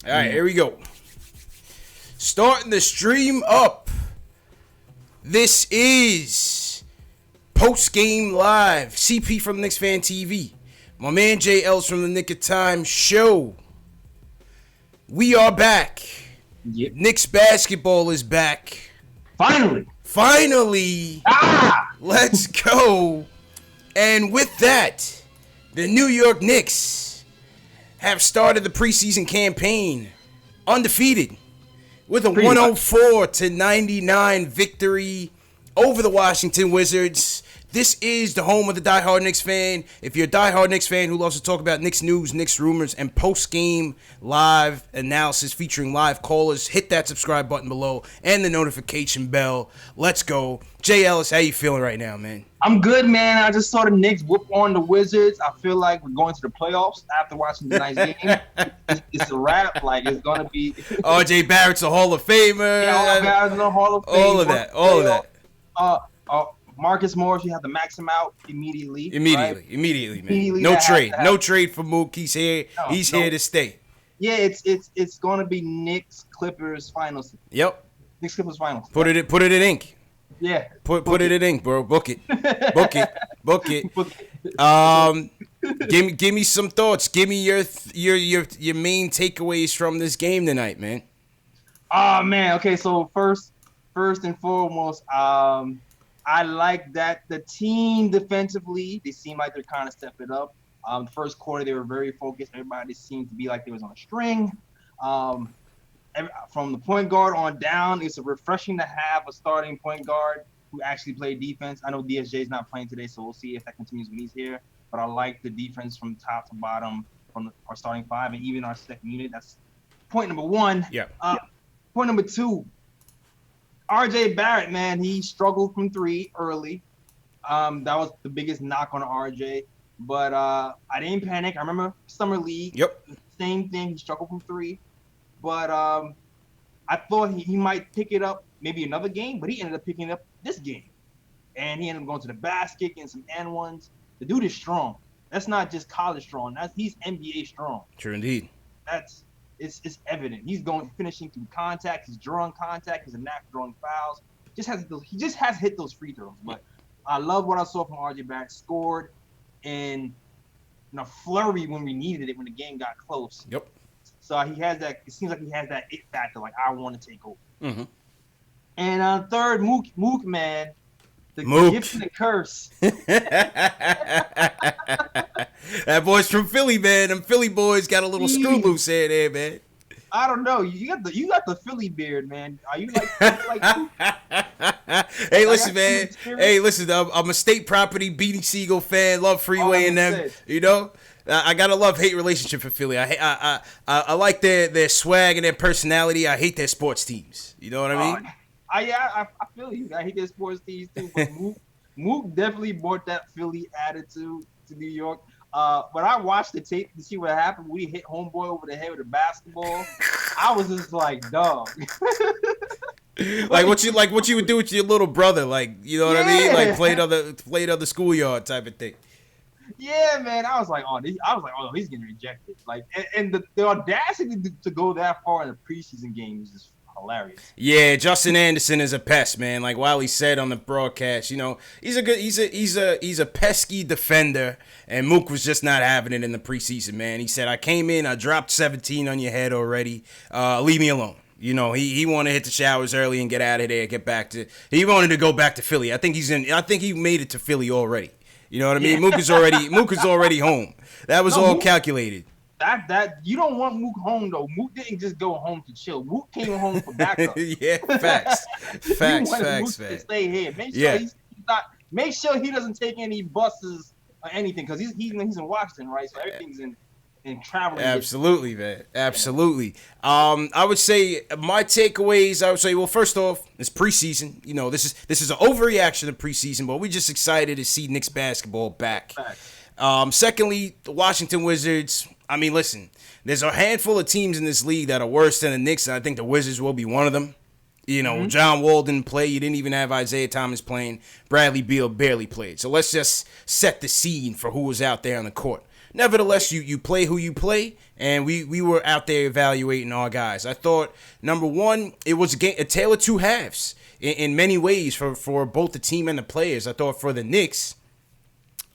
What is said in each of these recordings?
All right, here we go. Starting the stream up. This is post-game live. CP from KnicksFanTV. My man JL's from the Nick of Time show. We are back. Yep. Knicks basketball is back. Finally. Let's go. And with that, the New York Knicks have started the preseason campaign undefeated with a 104-99 victory over the Washington Wizards. This is the home of the diehard Knicks fan. If you're a diehard Knicks fan who loves to talk about Knicks news, Knicks rumors, and post-game live analysis featuring live callers, hit that subscribe button below and the notification bell. Let's go. Jay Ellis, how you feeling right now, man? I'm good, man. I just saw the Knicks whoop on the Wizards. I feel like we're going to the playoffs after watching tonight's game. It's a wrap. Like, it's going to be... R.J. Barrett's a Hall of Famer. Yeah, R.J. Barrett's in the Hall of Fame. All of that. Marcus Morris, you have to max him out immediately. Immediately, man. No trade for Mook. He's here. He's here to stay. Yeah, it's going to be Knicks Clippers finals. Yep. Knicks Clippers finals. Put it in ink. Yeah. Put it in ink, bro. Book it. Book it. Give me some thoughts. Give me your main takeaways from this game tonight, man. Oh man. Okay, so first and foremost, I like that the team defensively, they seem like they're kind of stepping up. The first quarter, they were very focused. Everybody seemed to be like they was on a string. From the point guard on down, it's refreshing to have a starting point guard who actually played defense. I know DSJ is not playing today, so we'll see if that continues when he's here. But I like the defense from top to bottom from our starting five and even our second unit. That's point number one. Yeah. Point number two. R.J. Barrett, man, he struggled from three early. That was the biggest knock on R.J. But I didn't panic. I remember Summer League. Yep. Same thing. He struggled from three. But I thought he might pick it up maybe another game, but he ended up picking it up this game. And he ended up going to the basket, getting some N1s. The dude is strong. That's not just college strong. He's NBA strong. True indeed. It's evident. He's finishing through contact. He's drawing contact. He's a knack for drawing fouls. He just has hit those free throws. But I love what I saw from R.J. Barrett. Scored in a flurry when we needed it when the game got close. Yep. So he has that. It seems like he has that it factor. Like, I want to take over. Mm-hmm. And third, Mook, man. The gift and the curse. That boy's from Philly, man. Them Philly boys got a little screw loose head there, man. I don't know. You got the Philly beard, man. Are you like Hey, listen, man. Hey, listen. I'm a State Property, Beanie Siegel fan. Love Freeway and them. You know, I got a love-hate relationship for Philly. I like their swag and their personality. I hate their sports teams. You know what I mean? I feel you. I hate their sports teams too. But Mook definitely brought that Philly attitude to New York. When I watched the tape to see what happened, we hit homeboy over the head with a basketball. I was just like, dog. like what you would do with your little brother, like, you know what I mean? Like played on the schoolyard type of thing. Yeah, man. I was like, he's getting rejected. Like, and the audacity to go that far in a preseason game is just hilarious. Yeah, Justin Anderson is a pest, man. Like Wiley said on the broadcast, you know, he's a pesky defender, and Mook was just not having it in the preseason, man. He said, I came in, I dropped 17 on your head already. Leave me alone. You know, he wanted to hit the showers early and get out of there, he wanted to go back to Philly. I think he made it to Philly already. You know what I mean? Yeah. Mook is already home. That was all calculated. That you don't want Mook home though. Mook didn't just go home to chill. Mook came home for backup. Yeah, facts, man. To stay here. Make sure he doesn't take any buses or anything because he's in Washington, right? So everything's in traveling. Absolutely, man. Absolutely. I would say my takeaways. Well, first off, it's preseason. You know, this is an overreaction to preseason, but we're just excited to see Knicks basketball back. Secondly, the Washington Wizards. I mean, listen, there's a handful of teams in this league that are worse than the Knicks, and I think the Wizards will be one of them. You know, John Wall didn't play. You didn't even have Isaiah Thomas playing. Bradley Beal barely played. So let's just set the scene for who was out there on the court. nevertheless, you play who you play, and we were out there evaluating our guys. I thought, number one, it was a tale of two halves in many ways for both the team and the players. I thought for the Knicks,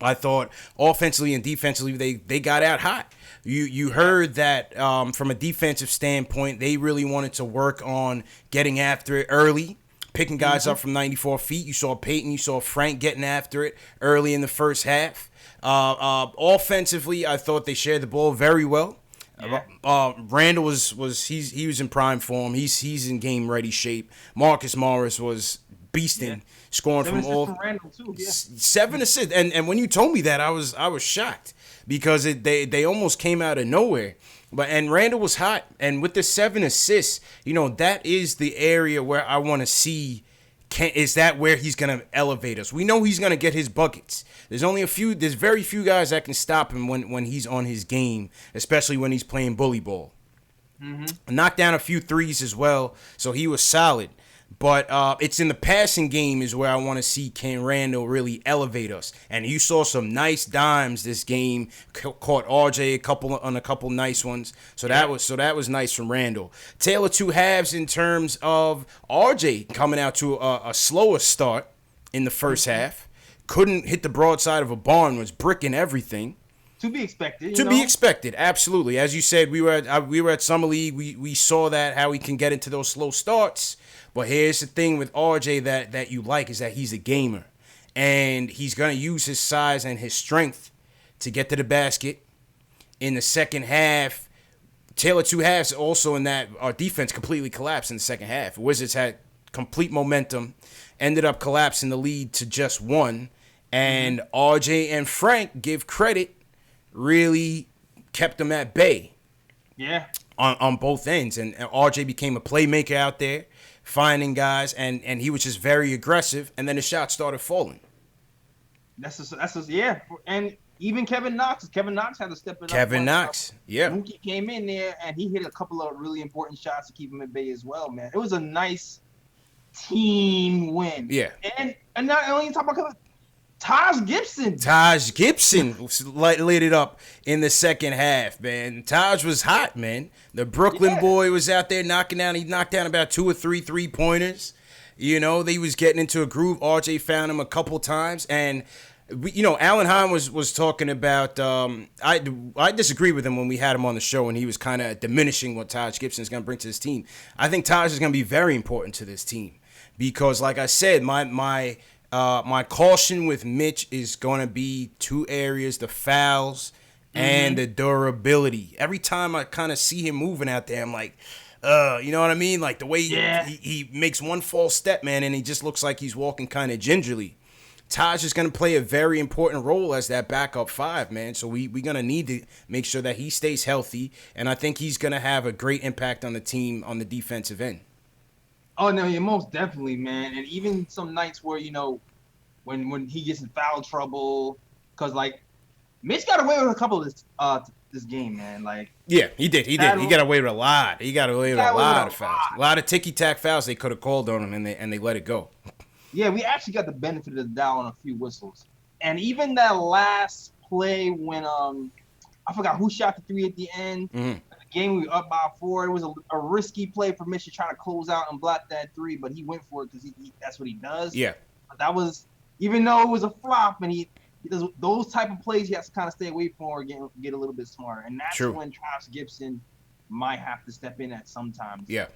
I thought offensively and defensively they got out hot. You heard that from a defensive standpoint, they really wanted to work on getting after it early, picking guys up from 94 feet. You saw Peyton, you saw Frank getting after it early in the first half. Offensively, I thought they shared the ball very well. Yeah. Randle was in prime form. He's in game ready shape. Marcus Morris was beasting, scoring from all. From Randle too, 7 assists, and when you told me that, I was shocked because they almost came out of nowhere. And Randle was hot, and with the 7 assists, that is the area where I want to see. Is that where he's gonna elevate us? We know he's gonna get his buckets. There's very few guys that can stop him when he's on his game, especially when he's playing bully ball. Knocked down a few threes as well, so he was solid. But it's in the passing game is where I want to see Ken Randle really elevate us. And you saw some nice dimes this game. Caught RJ a couple nice ones. So that was nice from Randle. Tale of two halves in terms of RJ coming out to a slower start in the first half. Couldn't hit the broadside of a barn. Was bricking everything. To be expected. Be expected, absolutely. As you said, we were at Summer League. We saw that how he can get into those slow starts. But here's the thing with RJ that you like is that he's a gamer. And he's going to use his size and his strength to get to the basket. In the second half, tale of two halves also in that our defense completely collapsed in the second half. Wizards had complete momentum, ended up collapsing the lead to just 1. And RJ and Frank, give credit, really kept them at bay. Yeah. On both ends. And RJ became a playmaker out there, finding guys, and he was just very aggressive, and then the shots started falling. That's yeah. And even Kevin Knox had to step it up. Kevin Knox, yeah. Mookie came in there, and he hit a couple of really important shots to keep him at bay as well, man. It was a nice team win. Yeah. And not only talk about Taj Gibson lit it up in the second half, man. Taj was hot, man. The Brooklyn boy was out there knocking down. He knocked down about 2 or 3 3-pointers. They was getting into a groove. RJ found him a couple times, and Alan Hahn was talking about. I disagree with him when we had him on the show, and he was kind of diminishing what Taj Gibson is going to bring to this team. I think Taj is going to be very important to this team because, like I said, my caution with Mitch is going to be 2 areas: the fouls and the durability. Every time I kind of see him moving out there, I'm like, you know what I mean? Like the way he makes one false step, man, and he just looks like he's walking kind of gingerly. Taj is going to play a very important role as that backup 5, man. So we're going to need to make sure that he stays healthy, and I think he's going to have a great impact on the team on the defensive end. Oh, no, yeah, most definitely, man. And even some nights where, when he gets in foul trouble, because, Mitch got away with a couple of this game, man. Yeah, he did. He got away with a lot. He got away with a lot of fouls. A lot of ticky-tack fouls they could have called on him, and they let it go. Yeah, we actually got the benefit of the doubt on a few whistles. And even that last play when I forgot who shot the 3 at the end. The game we were up by 4. It was a risky play for Mitch to try to close out and block that 3, but he went for it because that's what he does. Yeah. But that was, even though it was a flop, and he does those type of plays, he has to kind of stay away from or get a little bit smarter. And that's when Josh Gibson might have to step in at some times. Yeah.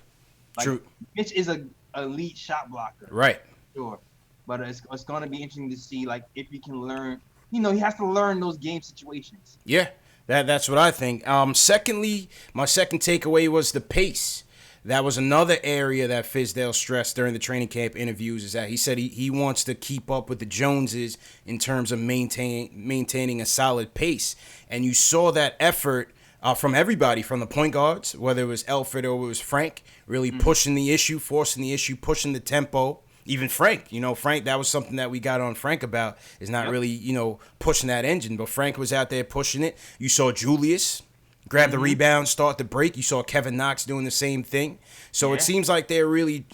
True. Mitch is an elite shot blocker. Right. Sure. But it's going to be interesting to see, if he can learn. He has to learn those game situations. Yeah, that's what I think. Secondly, my second takeaway was the pace. That was another area that Fizdale stressed during the training camp interviews, is that he said he wants to keep up with the Joneses in terms of maintaining a solid pace. And you saw that effort from everybody, from the point guards, whether it was Elfrid or it was Frank, really pushing the issue, forcing the issue, pushing the tempo. Even Frank, Frank, that was something that we got on Frank about, is not really, pushing that engine. But Frank was out there pushing it. You saw Julius grab the rebound, start the break. You saw Kevin Knox doing the same thing. So it seems like they're really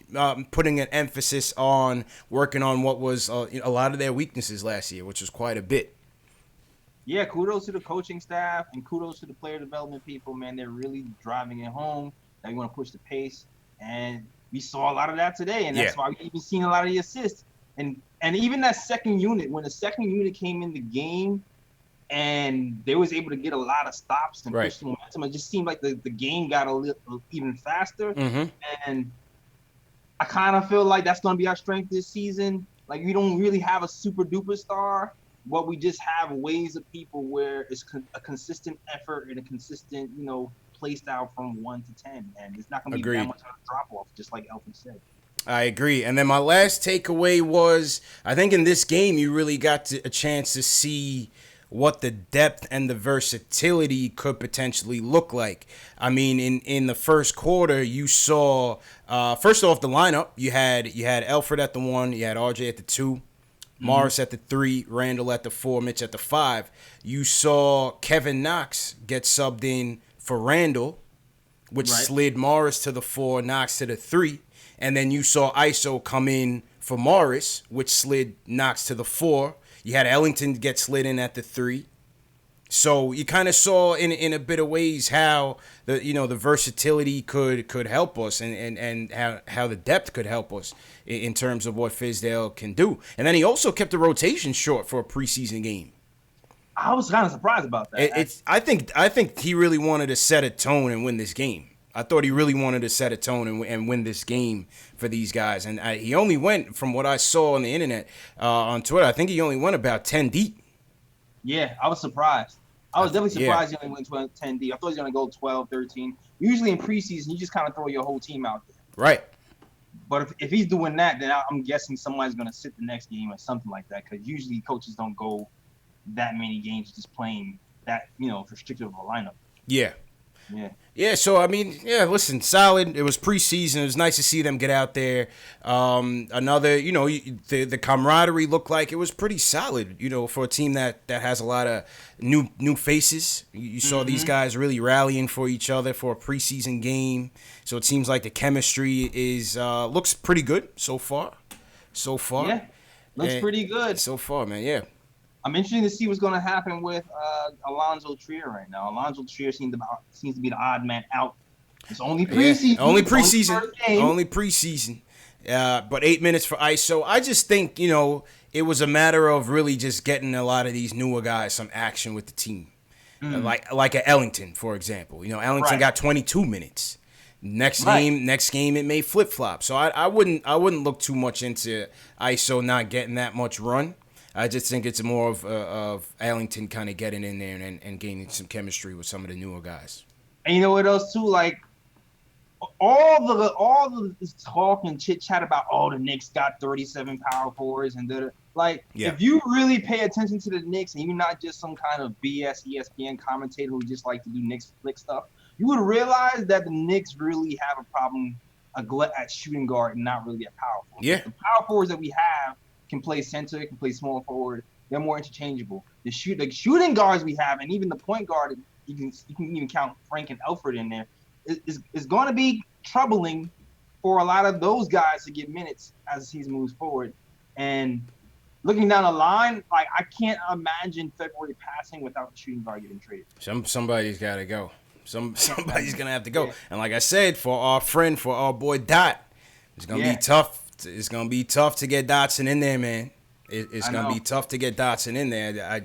putting an emphasis on working on what was a lot of their weaknesses last year, which was quite a bit. Yeah, kudos to the coaching staff and kudos to the player development people, man. They're really driving it home. They want to push the pace, and we saw a lot of that today, and Yeah. that's why we even seen a lot of the assists. And even that second unit, when the second unit came in the game, and they was able to get a lot of stops and Right. push the momentum, it just seemed like the game got a little even faster. Mm-hmm. And I kind of feel like that's going to be our strength this season. Like we don't really have a super duper star, but we just have ways of people where it's a consistent effort and a consistent, play style from 1 to 10, and it's not going to be that Agreed. much of a drop off, just like Elton said. I agree. And then my last takeaway was, I think in this game you really got a chance to see what the depth and the versatility could potentially look like. I mean, in the first quarter, you saw first off the lineup. You had Alfred at the 1, you had RJ at the 2, Morris at the 3, Randle at the 4, Mitch at the 5. You saw Kevin Knox get subbed in for Randle, which slid Morris to the 4, Knox to the 3. And then you saw ISO come in for Morris, which slid Knox to the 4. You had Ellington get slid in at the 3. So you kind of saw in a bit of ways how the versatility could help us and how the depth could help us in terms of what Fizdale can do. And then he also kept the rotation short for a preseason game. I was kind of surprised about that. I think he really wanted to set a tone and win this game. I thought he really wanted to set a tone and win this game for these guys. And he only went, from what I saw on the internet, on Twitter, I think he only went about 10 deep. Yeah, I was surprised. I was definitely surprised he only went 10 deep. I thought he was going to go 12, 13. Usually in preseason, you just kind of throw your whole team out there. Right. But if he's doing that, then I'm guessing somebody's going to sit the next game or something like that, because usually coaches don't go that many games just playing that, restrictive of a lineup. Yeah. Yeah. Yeah, so, I mean, listen, solid. It was preseason. It was nice to see them get out there. Another, the camaraderie looked like it was pretty solid, for a team that has a lot of new faces. You saw these guys really rallying for each other for a preseason game. So it seems like the chemistry looks pretty good so far. Yeah, looks pretty good. So far, man, yeah. I'm interested to see what's going to happen with Alonzo Trier right now. Alonzo Trier seems to be the odd man out. It's only preseason. Yeah, only preseason. But 8 minutes for ISO. I just think, it was a matter of really just getting a lot of these newer guys some action with the team. Like a Ellington, for example. Ellington got 22 minutes. Next game it may flip-flop. So I wouldn't look too much into ISO not getting that much run. I just think it's more of Ellington kind of getting in there and gaining some chemistry with some of the newer guys. And you know what else too? Like all the talk and chit chat about the Knicks got 37 power forwards and if you really pay attention to the Knicks and you're not just some kind of BS ESPN commentator who just like to do Knicks flick stuff, you would realize that the Knicks really have a problem at shooting guard and not really at power forward. Yeah, the power forwards that we have can play center, can play small forward. They're more interchangeable. The shooting guards we have, and even the point guard, you can even count Frank and Alfred in there, is going to be troubling for a lot of those guys to get minutes as the season moves forward. And looking down the line, like I can't imagine February passing without the shooting guard getting traded. Somebody's got to go. Somebody's gonna have to go. Yeah. And like I said, for our boy Dot, it's gonna be tough. It's going to be tough to get Dotson in there, man. It's going to be tough to get Dotson in there.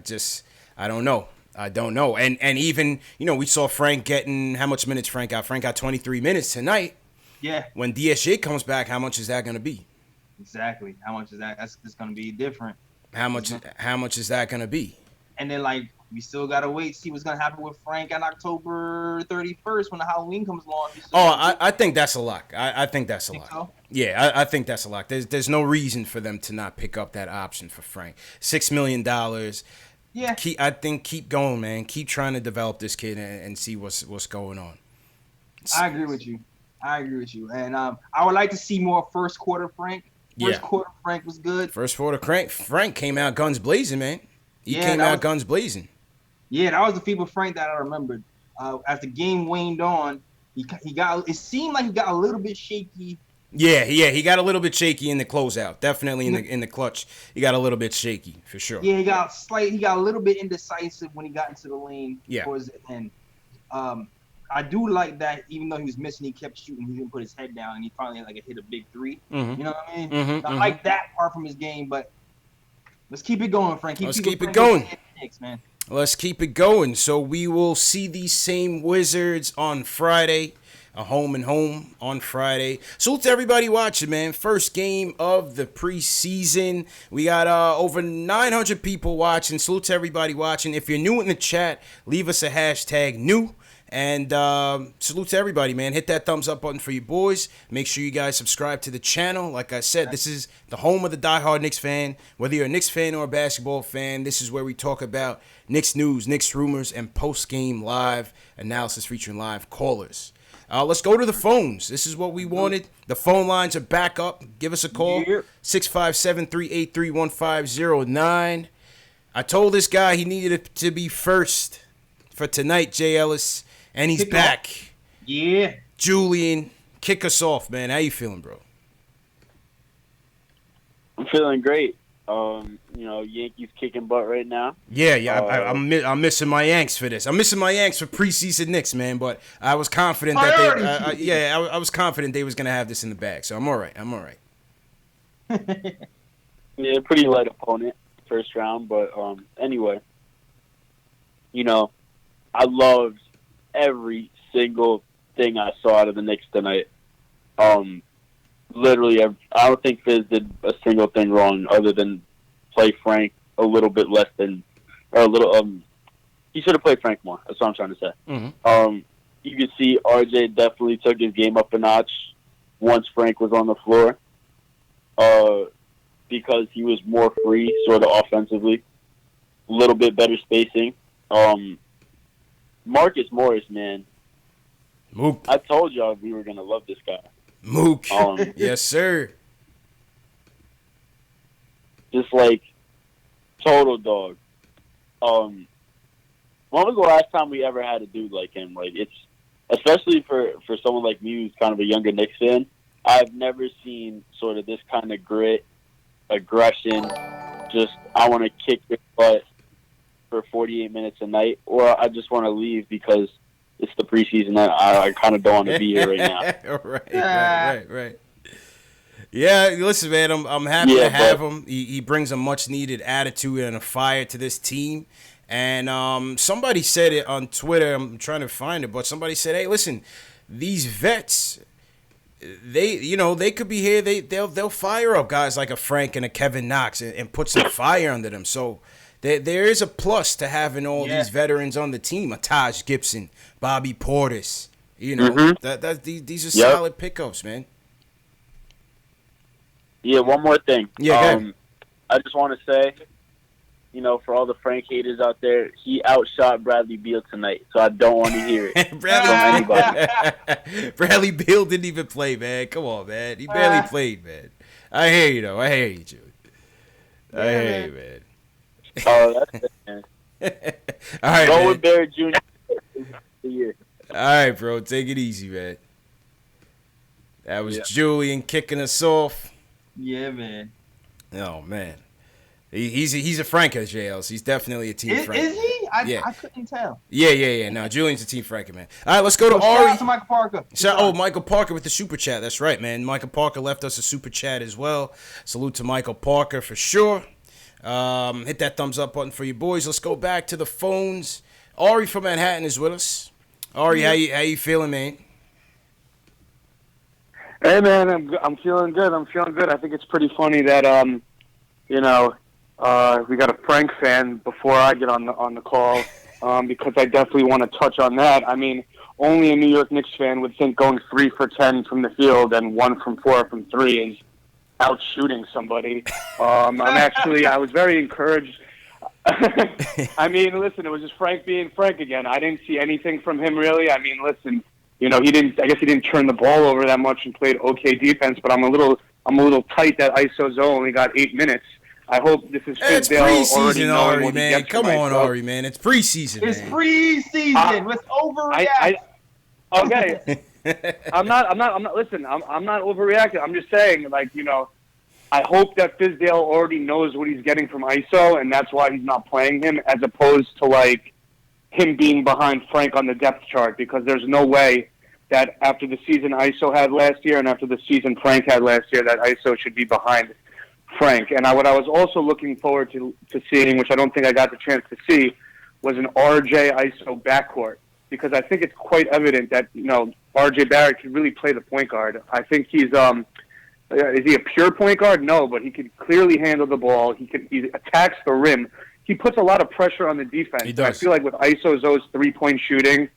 I don't know. And even, we saw Frank getting, how much minutes Frank got? Frank got 23 minutes tonight. Yeah. When DSJ comes back, how much is that going to be? Exactly. How much is that? That's going to be different. How much is that going to be? And then, we still got to wait, see what's going to happen with Frank on October 31st when the Halloween comes along. I think that's a lock. I think that's a lock. So? Yeah, I think that's a lock. There's no reason for them to not pick up that option for Frank. $6 million. Yeah. Keep going, man. Keep trying to develop this kid and see what's going on. I agree with you. And I would like to see more first quarter Frank. First quarter Frank was good. First quarter Frank came out guns blazing, man. He came out guns blazing. Yeah, that was the FIBA Frank that I remembered. As the game waned on, it seemed like he got a little bit shaky Yeah, he got a little bit shaky in the closeout. Definitely in the clutch, he got a little bit shaky for sure. Yeah, he got a little bit indecisive when he got into the lane towards the end. I do like that even though he was missing, he kept shooting. He didn't put his head down, and he finally hit a big three. Mm-hmm. You know what I mean? Mm-hmm, I like that part from his game, but let's keep it going, Frank. Let's keep it going. Knicks, man. Let's keep it going. So we will see these same Wizards on Friday. A home and home on Friday. Salute to everybody watching, man. First game of the preseason. We got over 900 people watching. Salute to everybody watching. If you're new in the chat, leave us a hashtag new. And salute to everybody, man. Hit that thumbs up button for you boys. Make sure you guys subscribe to the channel. Like I said, this is the home of the diehard Knicks fan. Whether you're a Knicks fan or a basketball fan, this is where we talk about Knicks news, Knicks rumors, and post-game live analysis featuring live callers. Let's go to the phones. This is what we wanted. The phone lines are back up. Give us a call. 657-383-1509. I told this guy he needed it to be first for tonight, Jay Ellis, and he's back. Yeah. Julian, kick us off, man. How you feeling, bro? I'm feeling great. Yankees kicking butt right now. I'm missing my Yanks for this. I'm missing my Yanks for preseason Knicks, man. But I was confident that I was confident they was gonna have this in the bag. So I'm all right. Yeah, pretty light opponent first round, but anyway, I loved every single thing I saw out of the Knicks tonight. Literally, I don't think Fizz did a single thing wrong other than play Frank a little bit less than, or a little. He should have played Frank more. That's what I'm trying to say. Mm-hmm. You could see RJ definitely took his game up a notch once Frank was on the floor, because he was more free, sort of offensively, a little bit better spacing. Marcus Morris, man. Mook. I told y'all we were gonna love this guy. Mook. Yes, sir. Just like total dog. When was the last time we ever had a dude like him? Like, it's especially for someone like me who's kind of a younger Knicks fan. I've never seen sort of this kind of grit, aggression. Just I want to kick your butt for 48 minutes a night, or I just want to leave because it's the preseason. I kind of don't want to be here right now. Right. Yeah, listen, man, I'm happy to have him. He brings a much-needed attitude and a fire to this team. And somebody said it on Twitter. I'm trying to find it, but somebody said, hey, listen, these vets, they could be here. They'll fire up guys like a Frank and a Kevin Knox and put some fire under them. So there is a plus to having all these veterans on the team. A Taj Gibson, Bobby Portis. These are solid pickups, man. Yeah, one more thing. Yeah, I just want to say, for all the Frank haters out there, he outshot Bradley Beal tonight, so I don't want to hear it from anybody. Bradley Beal didn't even play, man. Come on, man. He barely played, man. I hear you, though. I hear you, Jude. I hear you, man. Oh, that's it, man. All right, Go man. with Barrett Jr. All right, bro. Take it easy, man. That was Julian kicking us off. Yeah, man. Oh, man. He's a Franker, JLs. He's definitely a team Franker. Is he? I couldn't tell. Yeah. No, Julian's a team Franker, man. All right, let's go to Ari. Shout out to Michael Parker. Michael Parker with the super chat. That's right, man. Michael Parker left us a super chat as well. Salute to Michael Parker for sure. Hit that thumbs up button for you boys. Let's go back to the phones. Ari from Manhattan is with us. Ari, how you feeling, man? Hey, man, I'm feeling good. I think it's pretty funny that we got a Frank fan before I get on the call, because I definitely want to touch on that. I mean, only a New York Knicks fan would think going 3 for 10 from the field and 1 from 4 from 3 is out shooting somebody. I was very encouraged. I mean, listen, it was just Frank being Frank again. I didn't see anything from him really. I mean, listen, I guess he didn't turn the ball over that much and played okay defense, but I'm a little tight that ISO zone only got 8 minutes. I hope this is It's preseason, Ari, man. Come on, Ari, man. It's preseason, man. It's preseason. Let's overreact. Okay. I'm not. Listen, I'm not overreacting. I'm just saying, like, I hope that Fizdale already knows what he's getting from ISO, and that's why he's not playing him, as opposed to like him being behind Frank on the depth chart. Because there's no way that after the season ISO had last year and after the season Frank had last year, that ISO should be behind Frank. And what I was also looking forward to seeing, which I don't think I got the chance to see, was an RJ ISO backcourt. Because I think it's quite evident that, RJ Barrett can really play the point guard. I think he's, is he a pure point guard? No, but he can clearly handle the ball. He attacks the rim. He puts a lot of pressure on the defense. He does. I feel like with ISO's 3-point shooting,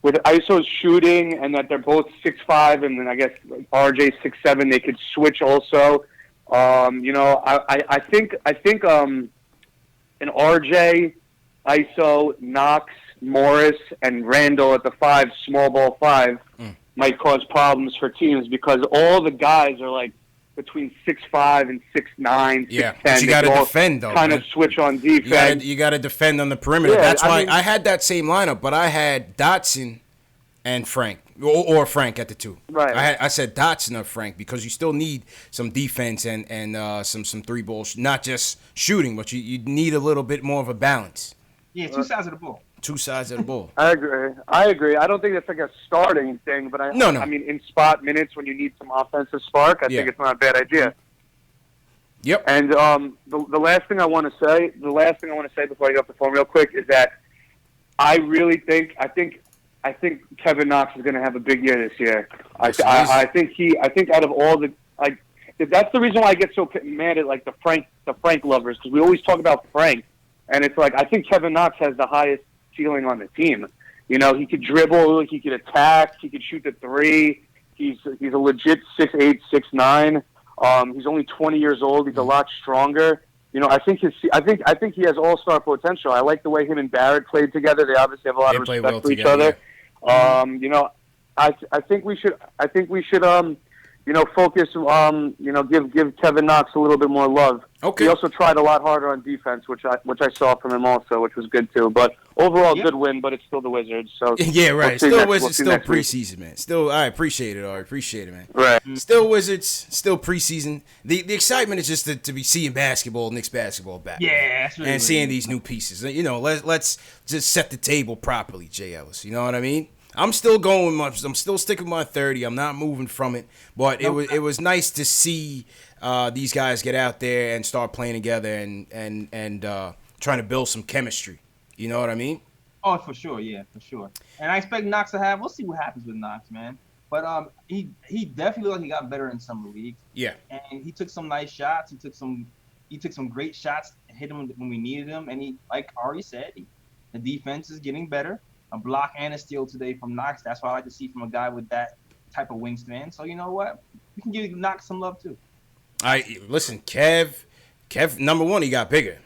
with ISO's shooting and that they're both 6'5", and then I guess RJ 6'7", they could switch also. I think an RJ, ISO, Knox, Morris, and Randle at the 5, small ball 5, might cause problems for teams because all the guys are like between 6'5" and 6'9", 6'10". But you got to defend though. Kind of switch on defense. You got to defend on the perimeter. Yeah, That's why I had that same lineup, but I had Dotson and Frank, or Frank at the 2. Right. I said Dotson or Frank because you still need some defense and some 3-ball, not just shooting, but you need a little bit more of a balance. Yeah, two sides of the ball. Two sides of the ball. I agree. I don't think it's like a starting thing, but I mean, in spot minutes when you need some offensive spark, I think it's not a bad idea. Yep. And the last thing I want to say, before I get off the phone real quick, is that I think Kevin Knox is going to have a big year this year. I think out of all the that's the reason why I get so mad at like the Frank lovers, because we always talk about Frank, and it's like I think Kevin Knox has the highest ceiling on the team. He could dribble, he could attack, he could shoot the 3. He's a legit 6'8", 6'9". He's only 20 years old. He's a lot stronger. I think he has all-star potential. I like the way him and Barrett played together. They obviously have a lot of respect for each other. Yeah. I think we should focus give Kevin Knox a little bit more love. Okay. He also tried a lot harder on defense, which I saw from him also, which was good too. But overall, good win. But it's still the Wizards. So yeah, right. We'll Wizards, still preseason, man. Still, I appreciate it. I appreciate it, man. Right. Still Wizards, still preseason. The excitement is just to be seeing Knicks basketball back. Yeah, that's really and seeing these new pieces. Let's just set the table properly, Jay Ellis. You know what I mean? I'm still going. I'm still sticking with my 30. I'm not moving from it. But it was nice to see these guys get out there and start playing together and trying to build some chemistry. You know what I mean? Oh, for sure, yeah, for sure. And I expect Knox to have. We'll see what happens with Knox, man. But he definitely looked like he got better in summer league. Yeah. And he took some nice shots. He took some great shots, hit him when we needed him. And he, like Ari said, the defense is getting better. A block and a steal today from Knox. That's what I like to see from a guy with that type of wingspan. So you know what? We can give Knox some love too. Listen, Kev, number one, he got bigger.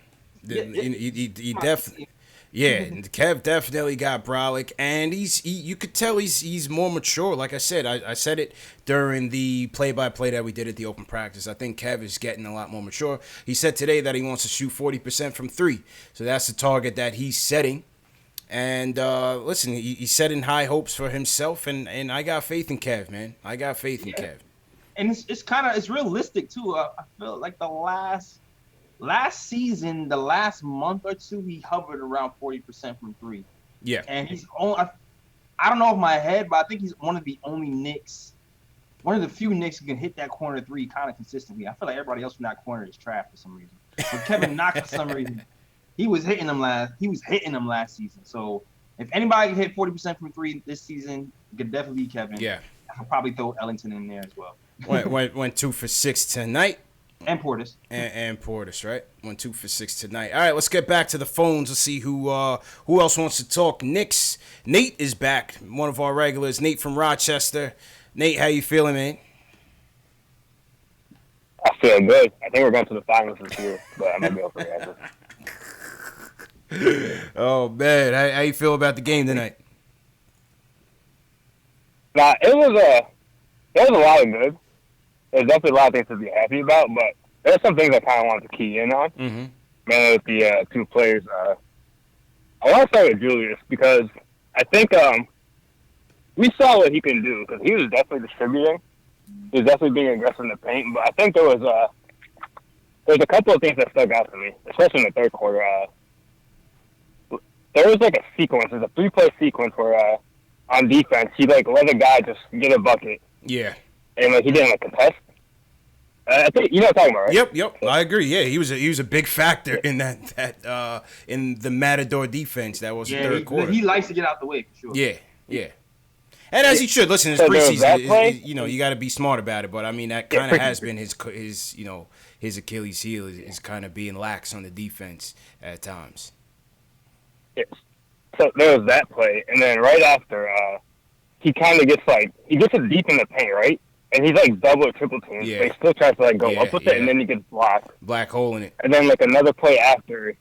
He definitely. Yeah, Kev definitely got brolic, and you could tell he's more mature. Like I said, I said it during the play-by-play that we did at the open practice. I think Kev is getting a lot more mature. He said today that he wants to shoot 40% from 3, so that's the target that he's setting. And listen, he's setting high hopes for himself, and I got faith in Kev, man. I got faith in Kev. And it's realistic too. I feel like the last season, the last month or two, he hovered around 40% from 3. Yeah. And I don't know off my head, but I think he's one of the few Knicks who can hit that corner 3 kind of consistently. I feel like everybody else from that corner is trash for some reason. But Kevin Knox, for some reason, he was hitting them last season. So if anybody can hit 40% from 3 this season, it could definitely be Kevin. Yeah. I could probably throw Ellington in there as well. Went 2 for 6 tonight. And Portis. And Portis, right? 1, 2 for 6 tonight. All right, let's get back to the phones. Let's see who else wants to talk Knicks. Nate is back, one of our regulars. Nate from Rochester. Nate, how you feeling, man? I feel good. I think we're going to the finals this year, but I'm going to be able to answer. Oh, man. How you feel about the game tonight? Nah, it was a lot of good. There's definitely a lot of things to be happy about, but there's some things I kind of wanted to key in on. Mm-hmm. Mainly with the 2 players. I want to start with Julius because I think we saw what he can do because he was definitely distributing. He was definitely being aggressive in the paint. But I think there's a couple of things that stuck out to me, especially in the third quarter. There was like a sequence. There's a 3-play sequence where on defense he like let a guy just get a bucket. Yeah. And like he didn't like contest. I think you know what I'm talking about, right? Yep. I agree. Yeah, he was a big factor in that in the Matador defense. That was the third quarter. He likes to get out the way for sure. Yeah. And as he should. Listen, his preseason, you got to be smart about it. But I mean, that kind of has been his his Achilles heel is kind of being lax on the defense at times. Yeah. So there was that play, and then right after, he kind of gets it deep in the paint, right? And he's like double or triple teamed. Yeah. But he still tries to like go up with it, and then he gets blocked. Black hole in it. And then like another play after,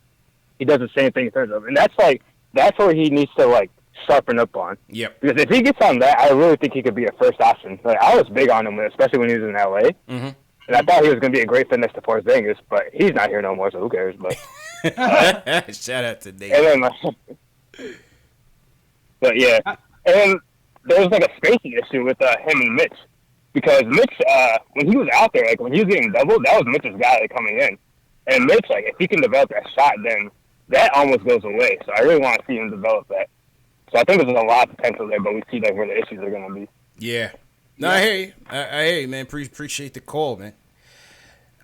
he does the same thing in terms of, and that's where he needs to like sharpen up on. Yep. Because if he gets on that, I really think he could be a first option. Like I was big on him, especially when he was in LA. Mm-hmm. And I thought he was going to be a great fit next to Porzingis, but he's not here no more, so who cares? But shout out to Dave. And then, but yeah, and there was like a spacing issue with him and Mitch. Because Mitch, when he was out there, like when he was getting doubled, that was Mitch's guy like, coming in. And Mitch, like if he can develop that shot, then that almost goes away. So I really want to see him develop that. So I think there's a lot of potential there, but we see like where the issues are going to be. Yeah. No, I hear you. I hear you, man. Appreciate the call, man.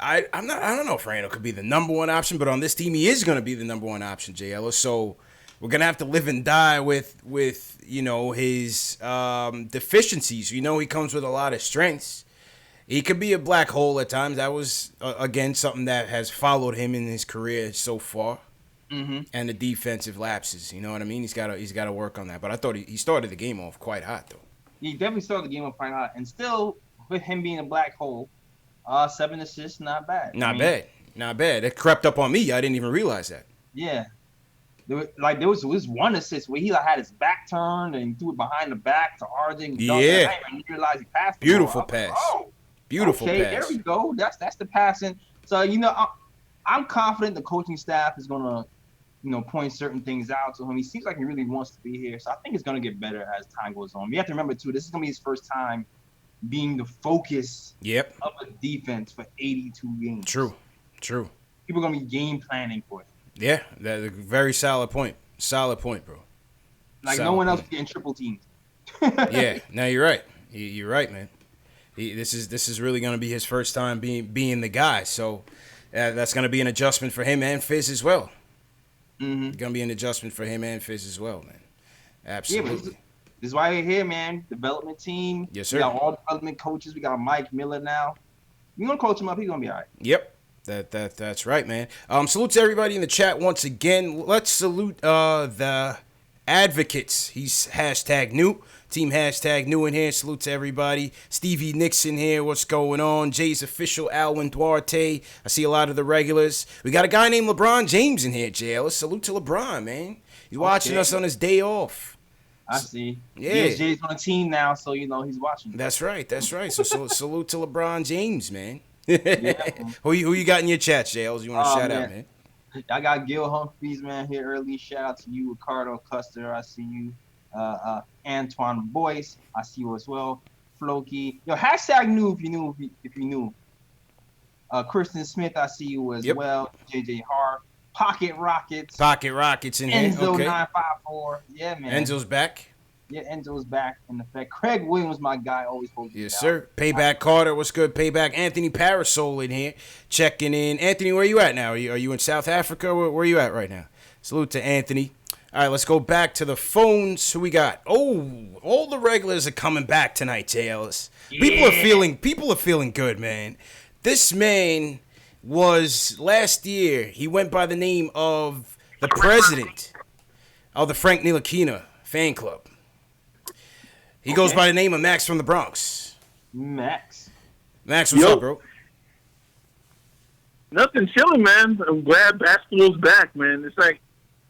I don't know if Randle could be the number one option, but on this team he is going to be the number one option, J. Ellis. So we're gonna have to live and die with his deficiencies. He comes with a lot of strengths. He could be a black hole at times. That was again something that has followed him in his career so far. Mm-hmm. And the defensive lapses. You know what I mean? He's got to work on that. But I thought he started the game off quite hot though. He definitely started the game off quite hot, and still with him being a black hole, 7 assists, not bad. Not bad. It crept up on me. I didn't even realize that. Yeah. There was one assist where he had his back turned and threw it behind the back to RJ. Yeah. I didn't realize he passed. Beautiful pass. Beautiful pass. There we go. That's the passing. So I'm confident the coaching staff is gonna point certain things out to him. He seems like he really wants to be here. So I think it's gonna get better as time goes on. You have to remember too, this is gonna be his first time being the focus of a defense for 82 games. True. People are gonna be game planning for it. Yeah, that's a very solid point. Solid point, bro. Like solid no one else is getting triple teamed. Yeah, no, you're right. You're right, man. This is really going to be his first time being the guy. So that's going to be an adjustment for him and Fizz as well. Mm-hmm. Going to be an adjustment for him and Fizz as well, man. Absolutely. Yeah, this is why we're here, man. Development team. Yes, sir. We got all development coaches. We got Mike Miller now. You're going to coach him up. He's going to be all right. Yep. That's right, man. Salute to everybody in the chat once again. Let's salute the advocates. He's #new. Team #new in here. Salute to everybody. Stevie Nixon here. What's going on? Jay's official Alwin Duarte. I see a lot of the regulars. We got a guy named LeBron James in here, Jay. Let's salute to LeBron, man. He's watching us on his day off. I see. Yeah. Jay's on the team now, so he's watching. That's right. So salute to LeBron James, man. Yeah. Who you got in your chat, JLs? You want to shout out, man? I got Gil Humphreys, man, here early. Shout out to you, Ricardo Custer. I see you. Antoine Boyce. I see you as well. Floki. Yo, #new if you knew. Kristen Smith, I see you as well. JJ Hart. Pocket Rockets in here. Enzo okay. 954. Yeah, man. Enzo's back. Yeah, Enzo's back in effect. Craig Williams, my guy, always holds Yes, sir. Payback Carter, what's good? Payback Anthony Parasol in here, checking in. Anthony, where you at now? Are you in South Africa? Where are you at right now? Salute to Anthony. All right, let's go back to the phones. Who we got? Oh, all the regulars are coming back tonight, J. Ellis. Yeah. People are feeling good, man. This man was last year. He went by the name of the president of the Frank Ntilikina fan club. He goes by the name of Max from the Bronx. Max, what's up, bro? Nothing, chilling, man. I'm glad basketball's back, man. It's like,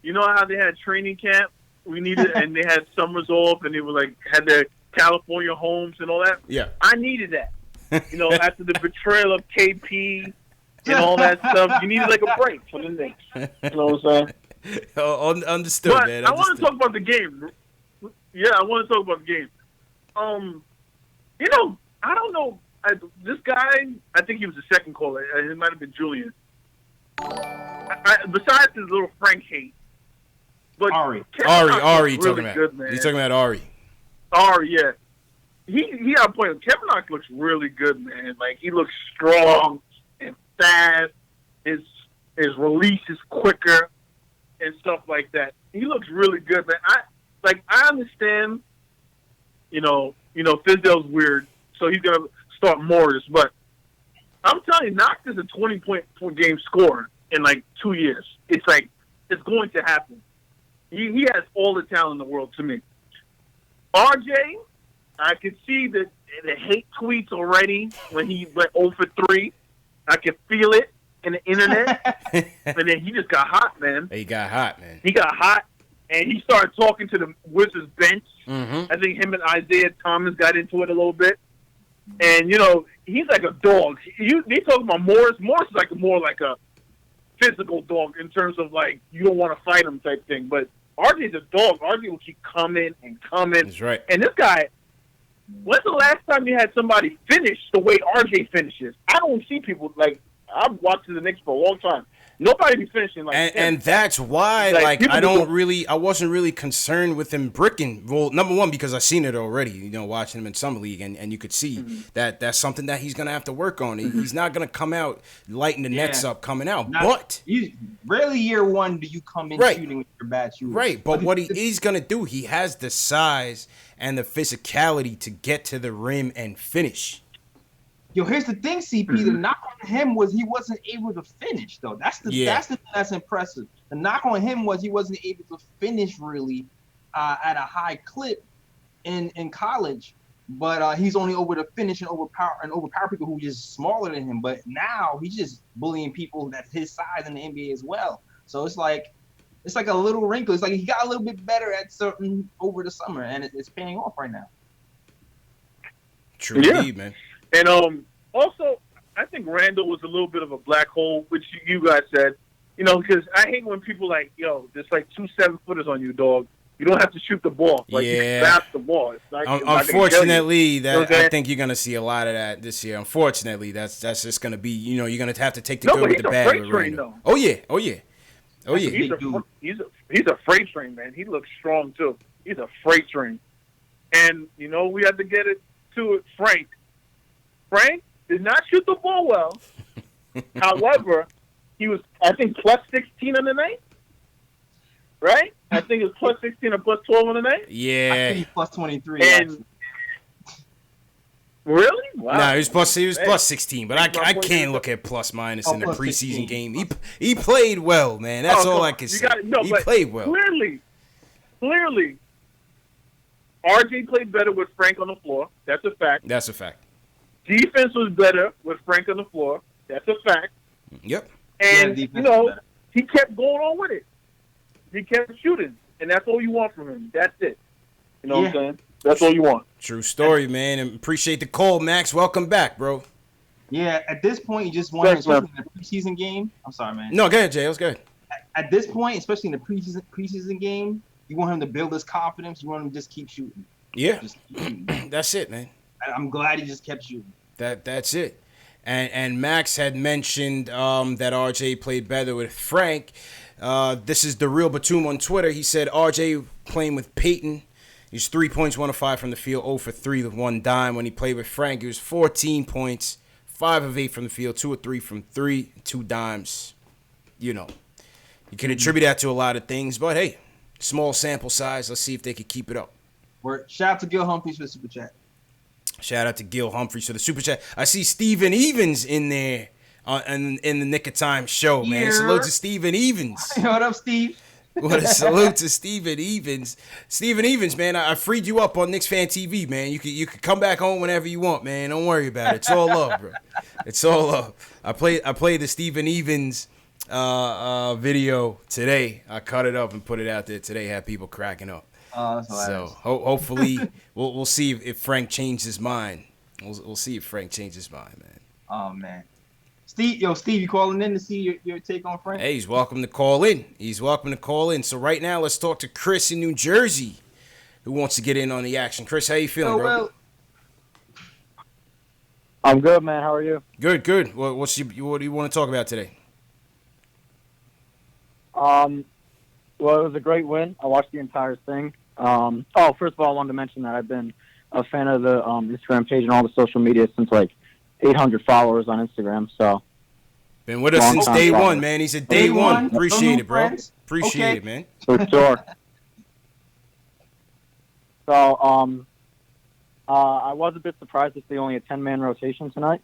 you know how they had training camp? We needed, and they had summers off, and they were like, had their California homes and all that. Yeah. I needed that. After the betrayal of KP and all that stuff, you needed like a break for the Knicks. You know what I'm saying? Understood, but man. I want to talk about the game. Yeah, I want to talk about the game. You know, I don't know. This guy, I think he was the second caller. It might have been Julian. Besides his little Frank hate, but Ari, Ari, really talking about. good, man. He's talking about Ari. Ari, yeah. He got a point. Kevin Knox looks really good, man. Like, he looks strong and fast. His release is quicker and stuff like that. He looks really good, man. I understand. You know, Fizdale's weird, so he's gonna start Morris. But I'm telling you, Knox is a 20-point per game scorer in like 2 years. It's like it's going to happen. He has all the talent in the world to me. RJ, I could see the hate tweets already when he went 0 for 3. I could feel it in the internet. And then he just got hot, man. He got hot, man. He got hot, and he started talking to the Wizards bench. Mm-hmm. I think him and Isaiah Thomas got into it a little bit. And, you know, he's like a dog. They talking about Morris. Morris is like more like a physical dog in terms of, like, you don't want to fight him type thing. But RJ's a dog. RJ will keep coming and coming. That's right. And this guy, when's the last time you had somebody finish the way RJ finishes? I don't see people, like, I've watched the Knicks for a long time. Nobody be finishing like him. And that's why, like I wasn't really concerned with him bricking. Well, number one, because I've seen it already, you know, watching him in Summer League, and you could see that that's something that he's going to have to work on. He's not going to come out lighting the nets up coming out. But rarely year one do you come in shooting with your bad shooters. Right, but what he is going to do, he has the size and the physicality to get to the rim and finish. Yo, here's the thing, CP. The knock on him was he wasn't able to finish, though. That's the thing that's impressive. The knock on him was he wasn't able to finish really at a high clip in college. But he's only able to finish and overpower people who are just smaller than him. But now he's just bullying people that's his size in the NBA as well. So it's like a little wrinkle. It's like he got a little bit better at certain over the summer, and it's paying off right now. True indeed, man. And also, I think Randle was a little bit of a black hole, which you guys said. You know, because I hate when people like, yo, there's like 2 7-footers on you, dog. You don't have to shoot the ball. Like, you can pass the ball. It's not, unfortunately, I think you're going to see a lot of that this year. Unfortunately, that's just going to be, you know, you're going to have to take the good with the bad with Randle. Oh, yeah. He's a freight train, man. He looks strong, too. He's a freight train. And, you know, we had to get it to it, Frank. Frank did not shoot the ball well. However, he was, I think, plus 16 on the night. Right? I think it was plus 16 or plus 12 on the night. Yeah. I think he's plus 23. And really? Wow. No, he was plus 16, but I can't look at plus minus in the preseason 16. Game. He played well, man. That's all I can say. He played well. Clearly, RJ played better with Frank on the floor. That's a fact. Defense was better with Frank on the floor. That's a fact. Yep. And, you know, he kept going on with it. He kept shooting. And that's all you want from him. That's it. You know what I'm saying? That's all you want. True story, man. And appreciate the call, Max. Welcome back, bro. Yeah, at this point, you just want him, especially in the preseason game. I'm sorry, man. No, go ahead, Jay. Let's go ahead. At this point, especially in the preseason game, you want him to build his confidence. You want him to just keep shooting. Yeah. Just keep shooting. That's it, man. I'm glad he just kept shooting. That's it. And Max had mentioned that RJ played better with Frank. This is the real Batum on Twitter. He said RJ playing with Peyton. He's 3 points, 1 of 5 from the field, 0 for 3 with 1 dime. When he played with Frank, he was 14 points, 5 of 8 from the field, 2 of 3 from 3, 2 dimes. You know, you can attribute that to a lot of things, but hey, small sample size. Let's see if they can keep it up. Shout out to Gil Humphreys for the super chat. Shout out to Gil Humphreys for the super chat. I see Steven Evans in there in the Nick of Time show, man. Salute to Steven Evans. What up, Steve? What a salute to Steven Evans. Steven Evans, man, I freed you up on KnicksFanTV, man. You could come back home whenever you want, man. Don't worry about it. It's all love, bro. It's all love. I played the Steven Evans video today. I cut it up and put it out there today. Had people cracking up. So hopefully we'll see if Frank changed his mind. We'll see if Frank changed his mind, man. Oh man, Steve, you calling in to see your take on Frank? Hey, he's welcome to call in. So right now let's talk to Chris in New Jersey. who wants to get in on the action. Chris, how you feeling, bro? Well, I'm good, man. How are you? Good, good. What do you want to talk about today? Well, it was a great win. I watched the entire thing. First of all, I wanted to mention that I've been a fan of the Instagram page and all the social media since like 800 followers on Instagram. So been with us since day one, man. He's a day one. Appreciate it, bro. Friends. Appreciate it, man. for sure. So I was a bit surprised to see only a 10-man rotation tonight.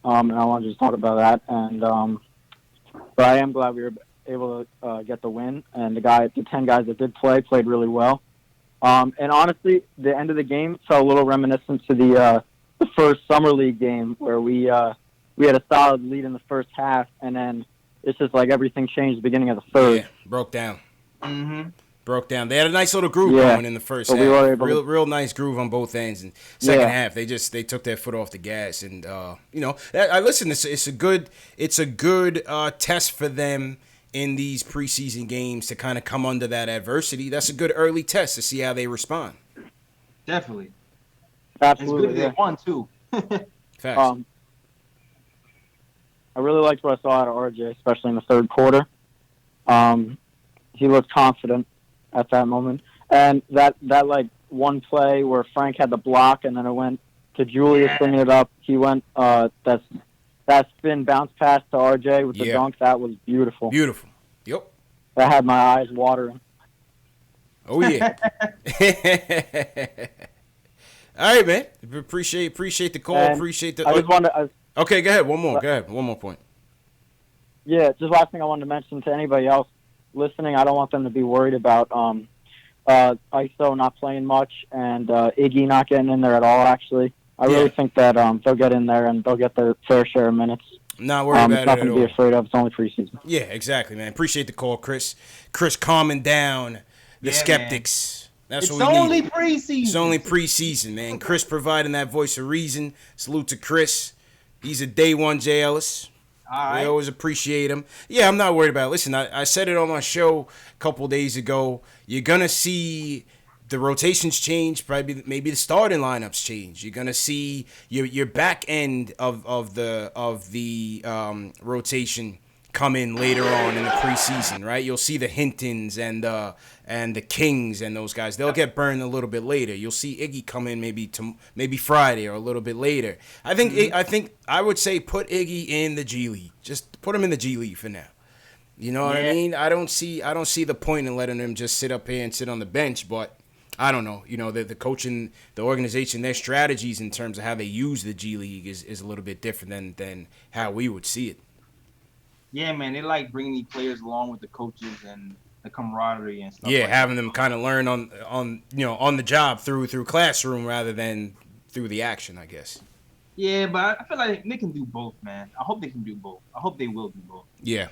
And I wanted to just talk about that. And but I am glad we were able to get the win. And the 10 guys that did play played really well. And honestly, the end of the game felt a little reminiscent to the first summer league game where we had a solid lead in the first half, and then it's just like everything changed at the beginning of the third. Yeah, broke down. Mm-hmm. Broke down. They had a nice little groove going in the first half. We were able real nice groove on both ends. And second half, they took their foot off the gas. And listen, it's a good test for them in these preseason games to kind of come under that adversity. That's a good early test to see how they respond. Definitely. Absolutely. It's good they won too. Facts. I really liked what I saw out of RJ, especially in the third quarter. He looked confident at that moment. And that like one play where Frank had the block and then it went to Julius bringing it up. He went that spin bounce pass to RJ with the dunk. That was beautiful. Beautiful. Yep. That had my eyes watering. Oh yeah. All right, man. Appreciate the call. And appreciate the. I just wanted. Okay, go ahead. One more. Go ahead. One more point. Yeah, just last thing I wanted to mention to anybody else listening, I don't want them to be worried about ISO not playing much and Iggy not getting in there at all. Actually, I really think that they'll get in there and they'll get their fair share of minutes. Not worried about it at all. Nothing to be afraid of. It's only preseason. Yeah, exactly, man. Appreciate the call, Chris. Chris calming down the skeptics. Man. That's what we need. It's only preseason. It's only preseason, man. Chris providing that voice of reason. Salute to Chris. He's a day one J. Ellis. All right. We always appreciate him. Yeah, I'm not worried about it. Listen, I said it on my show a couple days ago. You're going to see the rotations change, maybe the starting lineups change. You're going to see your back end of the rotation come in later on in the preseason, right? You'll see the Hintons and the Kings and those guys. They'll get burned a little bit later. You'll see Iggy come in maybe Friday or a little bit later. I think I would say put Iggy in the G League. Just put him in the G League for now. You know what I mean? I don't see the point in letting him just sit up here and sit on the bench, but I don't know. You know, the coaching, the organization, their strategies in terms of how they use the G League is a little bit different than how we would see it. Yeah, man, they like bringing these players along with the coaches and the camaraderie and stuff. Yeah, having them kind of learn on the job through classroom rather than through the action, I guess. Yeah, but I feel like they can do both, man. I hope they can do both. I hope they will do both. Yeah.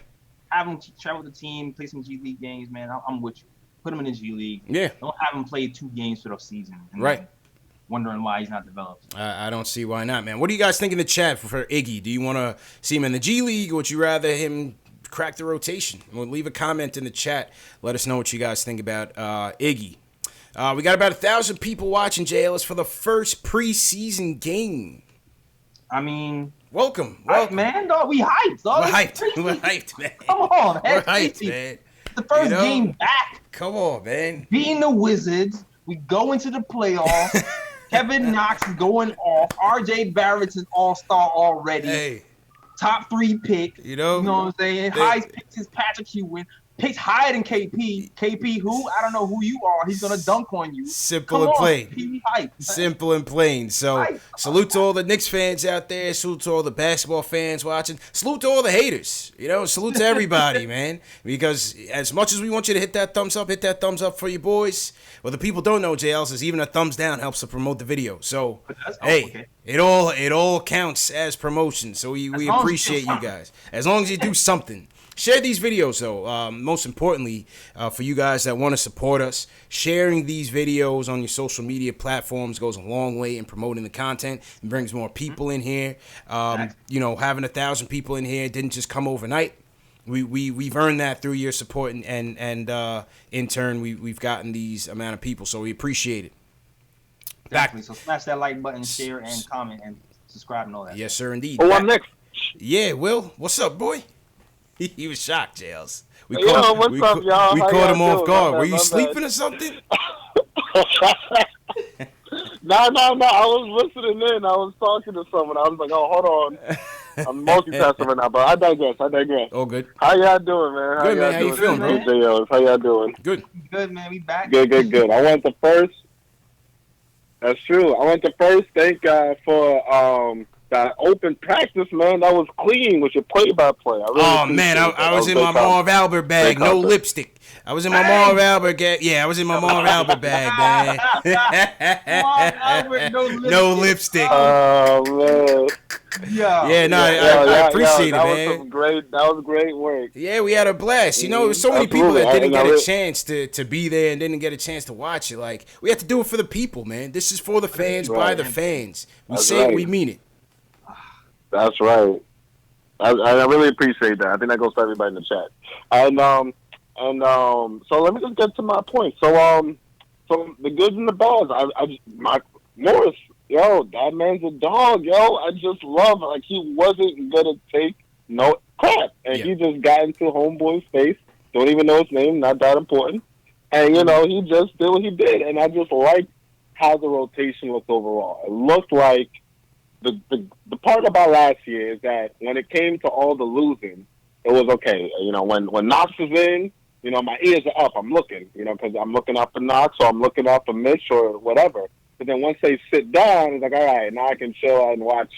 Have them travel with the team, play some G League games, man. I'm with you. Put them in the G League. Yeah. Don't have him play 2 games for the season. Right. Wondering why he's not developed. I don't see why not, man. What do you guys think in the chat for Iggy? Do you want to see him in the G League, or would you rather him crack the rotation? Well, leave a comment in the chat. Let us know what you guys think about Iggy. We got about 1,000 people watching, JLS, for the first preseason game. I mean, welcome, man. Dog, we hyped, dog. We're hyped, man. Come on, man. We're hyped, man. The first game back. Come on, man. Beating the Wizards. We go into the playoffs. Kevin Knox is going off. RJ Barrett's an all-star already. Hey. Top 3 pick. You know what I'm saying? Highest pick is Patrick Ewing. Picks higher than KP. KP who? I don't know who you are. He's going to dunk on you. Simple and plain. Simple and plain. So, salute to all the Knicks fans out there. Salute to all the basketball fans watching. Salute to all the haters. Salute to everybody, man. Because as much as we want you to hit that thumbs up for your boys. What the people don't know, JLs, is even a thumbs down helps to promote the video. So, it all counts as promotion. So we appreciate you guys. As long as you do something. Share these videos, though. Most importantly, for you guys that want to support us, sharing these videos on your social media platforms goes a long way in promoting the content and brings more people in here. Having 1,000 people in here didn't just come overnight. we've earned that through your support, and in turn we've gotten these amount of people, so we appreciate it. Definitely. So smash that like button, share, and comment, and subscribe and all that. Yes, sir, indeed. Oh, I'm next. Yeah, Will, what's up, boy? He was shocked, Jails. What's up, y'all? We How caught y'all him off doing? guard. My Were bad, you my sleeping bad. or something? No. I was listening in. I was talking to someone. I was like, oh, hold on. I'm multitasking right now, but I digress. Oh, good. How y'all doing, man? Good, man. Y'all How you doing? feeling, bro? Hey, JLs. How y'all doing? Good. Good, man. We back. Good. I went to first. That's true. I went to first. Thank God for that open practice, man. That was clean with your play-by-play. Oh man, I was in my Marv Albert bag, no lipstick. I was in my Marv Albert bag. Yeah, I was in my Marv Albert bag, man. Marv Albert, No lipstick. Oh man. Yeah. No, I appreciate it, that man. That was great work. Yeah, we had a blast. You know, there's so many people Absolutely. that didn't And get I a chance to be there and didn't get a chance to watch it. Like, we have to do it for the people, man. This is for the fans, by Right. the fans. We That's say it, right. we mean it. That's right. I really appreciate that. I think that goes to everybody in the chat. So let me just get to my point. So the goods and the bads. Morris, yo, that man's a dog, yo. I just love it. Like, he wasn't gonna take no crap, and he just got into homeboy's face. Don't even know his name. Not that important. And he just did what he did, and I just liked how the rotation looked overall. It looked like the part about last year is that when it came to all the losing, it was okay. When Knox is in, my ears are up. I'm looking, because I'm looking out for Knox or I'm looking out for Mitch or whatever. But then once they sit down, it's like, all right, now I can chill and watch,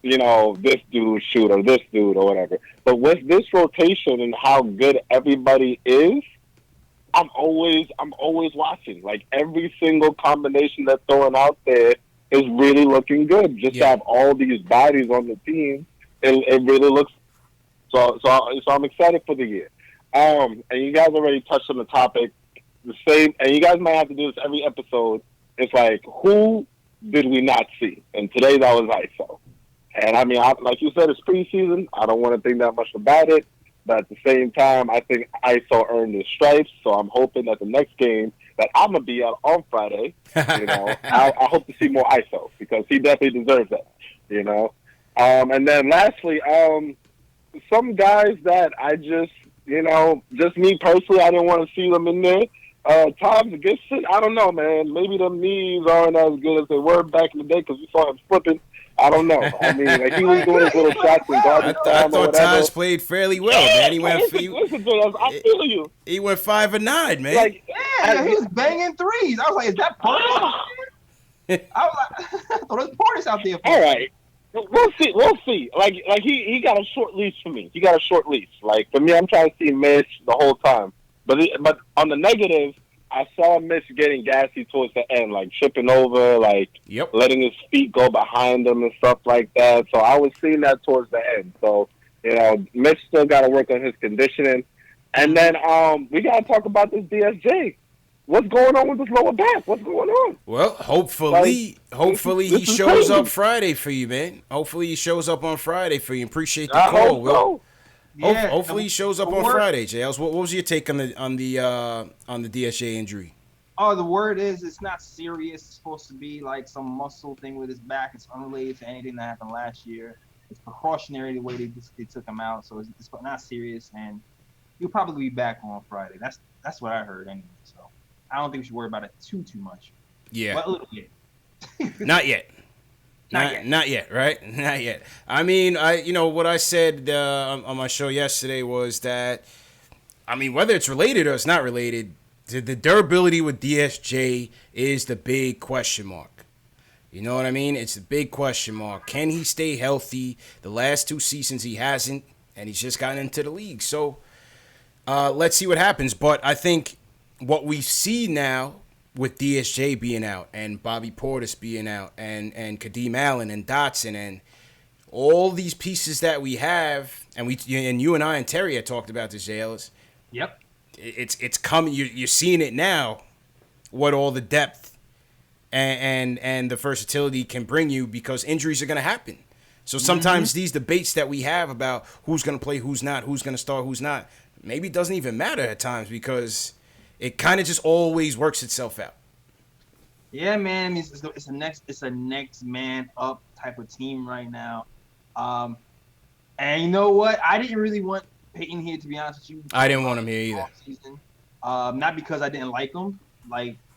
this dude shoot or this dude or whatever. But with this rotation and how good everybody is, I'm always watching. Like, every single combination that's throwing out there is really looking good. Just to have all these bodies on the team, it really looks so I'm excited for the year. And you guys already touched on the topic. The same, and you guys might have to do this every episode. It's like, who did we not see? And today that was ISO. And I mean, like you said, it's preseason. I don't want to think that much about it. But at the same time, I think ISO earned his stripes. So I'm hoping that the next game that I'm going to be at on Friday, I hope to see more ISO because he definitely deserves that, And then lastly, some guys that I just me personally, I didn't want to see them in there. Tom's Gibson, I don't know, man. Maybe the knees aren't as good as they were back in the day because we saw him flipping. I don't know. I mean, like, he was doing his little shots in garbage time. I thought Taj played fairly well, man. He went. Listen to us. I feel you. He went 5 of 9, man. Like, he was banging threes. I was like, is that Portis? I was like, I thought it was Portis out there. All right. We'll see. Like he got a short leash for me. He got a short leash. Like, for me, I'm trying to see Mitch the whole time. But on the negative, I saw Mitch getting gassy towards the end, like tripping over, like letting his feet go behind him and stuff like that. So I was seeing that towards the end. So, Mitch still got to work on his conditioning. And then we got to talk about this DSJ. What's going on with his lower back? What's going on? Well, hopefully he shows up Friday for you, man. Hopefully he shows up on Friday for you. Appreciate the call, Will. So. Yeah, hopefully he shows up on Friday, JLs. What was your take on the DSJ injury? Oh, the word is it's not serious. It's supposed to be like some muscle thing with his back. It's unrelated to anything that happened last year. It's precautionary the way they took him out, so it's not serious. And he'll probably be back on Friday. That's what I heard anyway. So I don't think we should worry about it too much. Yeah, but look, not yet. Not yet, right? Not yet. I mean, what I said on my show yesterday was that, I mean, whether it's related or it's not related, the durability with DSJ is the big question mark. You know what I mean? It's the big question mark. Can he stay healthy? The last 2 seasons he hasn't, and he's just gotten into the league. So let's see what happens. But I think what we see now, with DSJ being out and Bobby Portis being out and Kadeem Allen and Dotson and all these pieces that we have, and you and I and Terry had talked about this, JLs. Yep. It's coming. You're seeing it now, what all the depth and the versatility can bring you because injuries are going to happen. So sometimes these debates that we have about who's going to play, who's not, who's going to start, who's not, maybe it doesn't even matter at times because it kind of just always works itself out. Yeah, man. I mean, it's a next man up type of team right now. And you know what? I didn't really want Peyton here, to be honest with you. I didn't want him here either. Not because I didn't like him.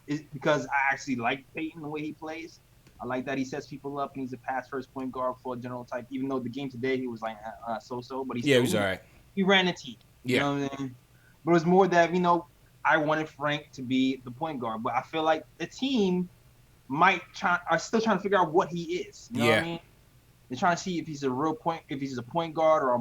It's because I actually like Peyton the way he plays. I like that he sets people up and he's a pass first point guard for a general type. Even though the game today he was like so-so, but he was all right. He ran the team. You know what I mean? But it was more that I wanted Frank to be the point guard, but I feel like the team are still trying to figure out what he is. You know what I mean? They're trying to see if he's a point guard or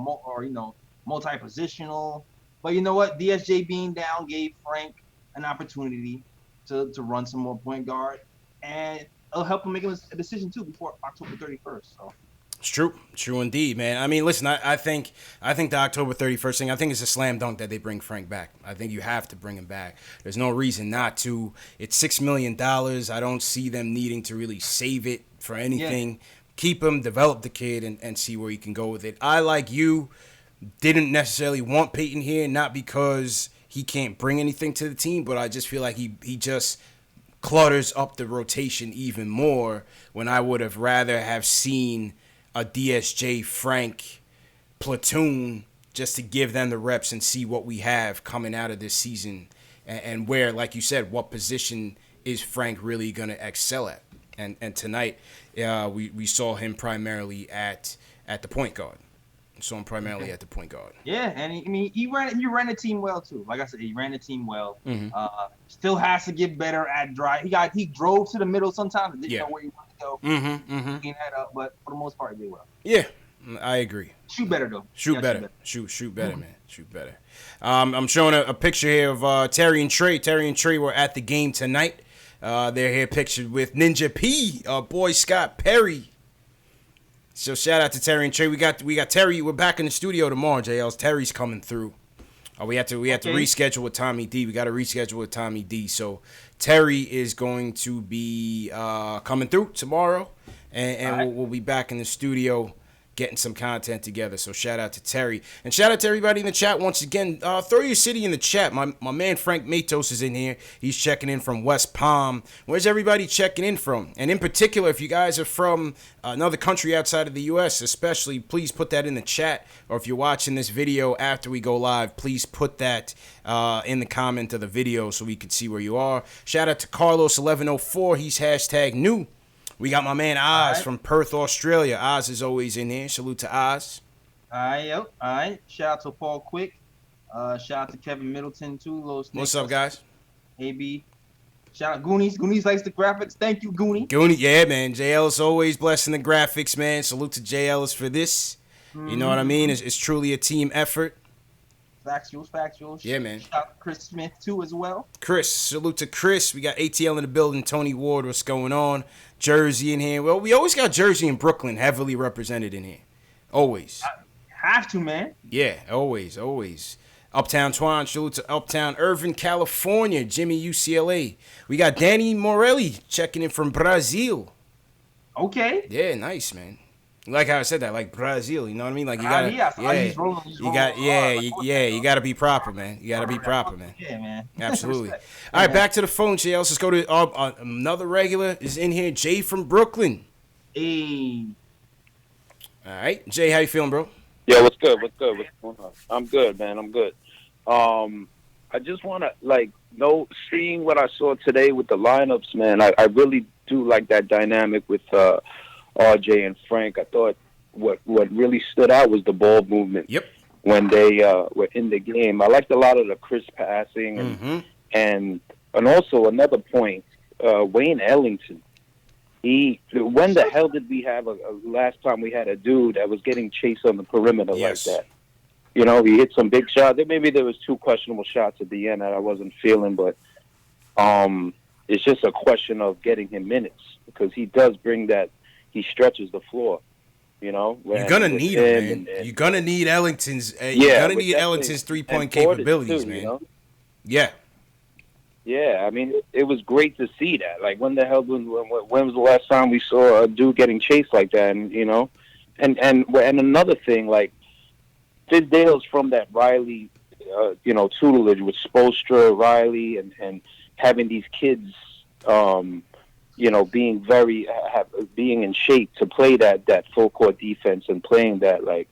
multi-positional. But you know what? DSJ being down gave Frank an opportunity to run some more point guard, and it'll help him make a decision too before October 31st. So. It's true indeed, man. I mean, listen, I think the October 31st thing, I think it's a slam dunk that they bring Frank back. I think you have to bring him back. There's no reason not to. It's $6 million. I don't see them needing to really save it for anything. Yeah. Keep him, develop the kid, and see where he can go with it. I, like you, didn't necessarily want Peyton here, not because he can't bring anything to the team, but I just feel like he just clutters up the rotation even more when I would have rather have seen a DSJ Frank platoon just to give them the reps and see what we have coming out of this season and where, like you said, what position is Frank really going to excel at. And tonight we saw him primarily at the point guard. At the point guard. Yeah, and he ran the team well too. Like I said, he ran the team well. Mm-hmm. Still has to get better at drive. He drove to the middle sometimes and didn't know where he wanted to go. Clean that up, but for the most part, he did well. Yeah, I agree. Shoot better though. Shoot better, man. Shoot better. I'm showing a picture here of Terry and Trey. Terry and Trey were at the game tonight. They're here pictured with Ninja P, Boy Scott Perry. So shout out to Terry and Trey. We got Terry. We're back in the studio tomorrow, JLs. Terry's coming through. We had to reschedule with Tommy D. We got to reschedule with Tommy D. So Terry is going to be coming through tomorrow, and we'll be back in the studio getting some content together. So shout out to Terry. And shout out to everybody in the chat once again. Throw your city in the chat. My man Frank Matos is in here. He's checking in from West Palm. Where's everybody checking in from? And in particular, if you guys are from another country outside of the U.S. especially, please put that in the chat. Or if you're watching this video after we go live, please put that in the comment of the video so we can see where you are. Shout out to Carlos1104. He's #new. We got my man Oz from Perth, Australia. Oz is always in here. Salute to Oz. All right. Shout out to Paul Quick. Shout out to Kevin Middleton, too. What's up, guys? AB. Shout out Goonies. Goonies likes the graphics. Thank you, Goonie. Goonie, yeah, man. JL is always blessing the graphics, man. Salute to JL for this. You know what I mean? It's truly a team effort. Factuals. Yeah, man. Shout out to Chris Smith, too, as well. Chris. Salute to Chris. We got ATL in the building. Tony Ward, what's going on? Jersey in here. Well, we always got Jersey and Brooklyn heavily represented in here. Always. Have to, man. Yeah, always. Uptown Twan. Salute to Uptown Irvine, California. Jimmy, UCLA. We got Danny Morelli checking in from Brazil. Okay. Yeah, nice, man. Like how I said that, like Brazil, you know what I mean? Like you gotta, you gotta be proper, man. You gotta be proper, man. Yeah, man. Absolutely. All right, back to the phone, JL. Let's go to another regular is in here, Jay from Brooklyn. Hey. All right, Jay, how you feeling, bro? Yeah, what's good? What's going on? I'm good, man. I'm good. I just want to seeing what I saw today with the lineups, man. I really do like that dynamic with RJ and Frank. I thought what really stood out was the ball movement. Yep. When they were in the game, I liked a lot of the crisp passing and also another point, Wayne Ellington. When the hell did we have last time we had a dude that was getting chased on the perimeter like that? You know, he hit some big shots. Maybe there was 2 questionable shots at the end that I wasn't feeling, but it's just a question of getting him minutes because he does bring that. He stretches the floor, you know. You're gonna need him, man. You're gonna need Ellington's. You're gonna need Ellington's 3-point capabilities, man. You know? Yeah. Yeah, I mean, it was great to see that. Like, when was the last time we saw a dude getting chased like that? And And another thing, like Fizdale's from that Riley, tutelage with Spoelstra, Riley, and having these kids, being being in shape to play that full court defense and playing that like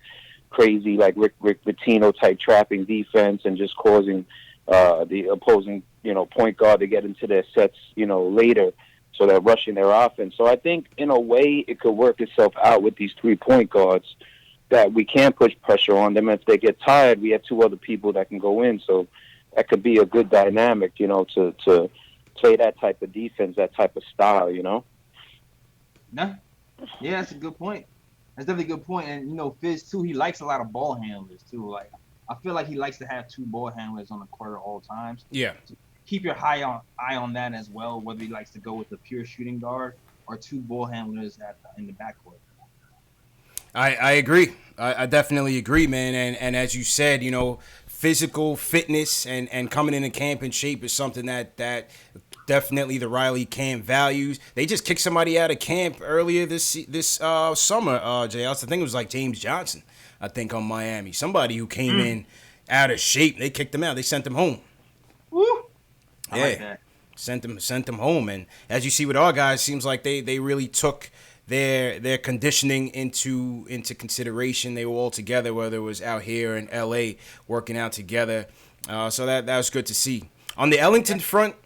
crazy like Rick Pitino type trapping defense and just causing the opposing point guard to get into their sets later, so they're rushing their offense. So I think in a way it could work itself out with these 3-point guards that we can push pressure on them. If they get tired, we have 2 other people that can go in. So that could be a good dynamic, to play that type of defense, that type of style, Yeah, that's a good point. That's definitely a good point. And Fizz too, he likes a lot of ball handlers too. Like I feel like he likes to have 2 ball handlers on the court at all times. Yeah. So keep your eye on that as well. Whether he likes to go with a pure shooting guard or 2 ball handlers in the backcourt. I agree. I definitely agree, man. And as you said, physical fitness and coming into camp in shape is something that definitely the Riley camp values. They just kicked somebody out of camp earlier this summer, Jay. I think it was like James Johnson, I think, on Miami. Somebody who came in out of shape. They kicked him out. They sent him home. Woo! Yeah. I like that. Sent them home. And as you see with our guys, seems like they really took their conditioning into consideration. They were all together, whether it was out here in LA working out together. So that was good to see. On the Ellington front,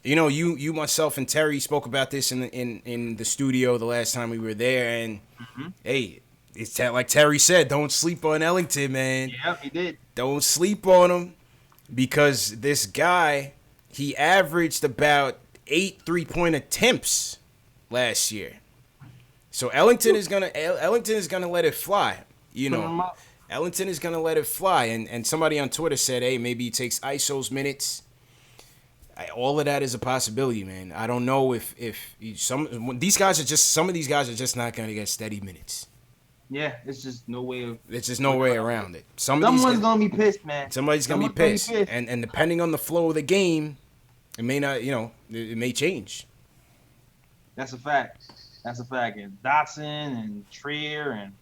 you myself and Terry spoke about this in the studio the last time we were there, and hey, it's like Terry said, don't sleep on Ellington, man. Yeah, he did. Don't sleep on him, because this guy, he averaged about 8 3-point attempts last year. So Ellington is gonna let it fly, Ellington is gonna let it fly, and somebody on Twitter said, hey, maybe he takes ISO's minutes. All of that is a possibility, man. I don't know if some of these guys are just not gonna get steady minutes. Yeah, it's just no way around it. Someone's gonna be pissed, man. Somebody's gonna be pissed, and depending on the flow of the game, it may not, it may change. That's a fact. And Dotson and Trier and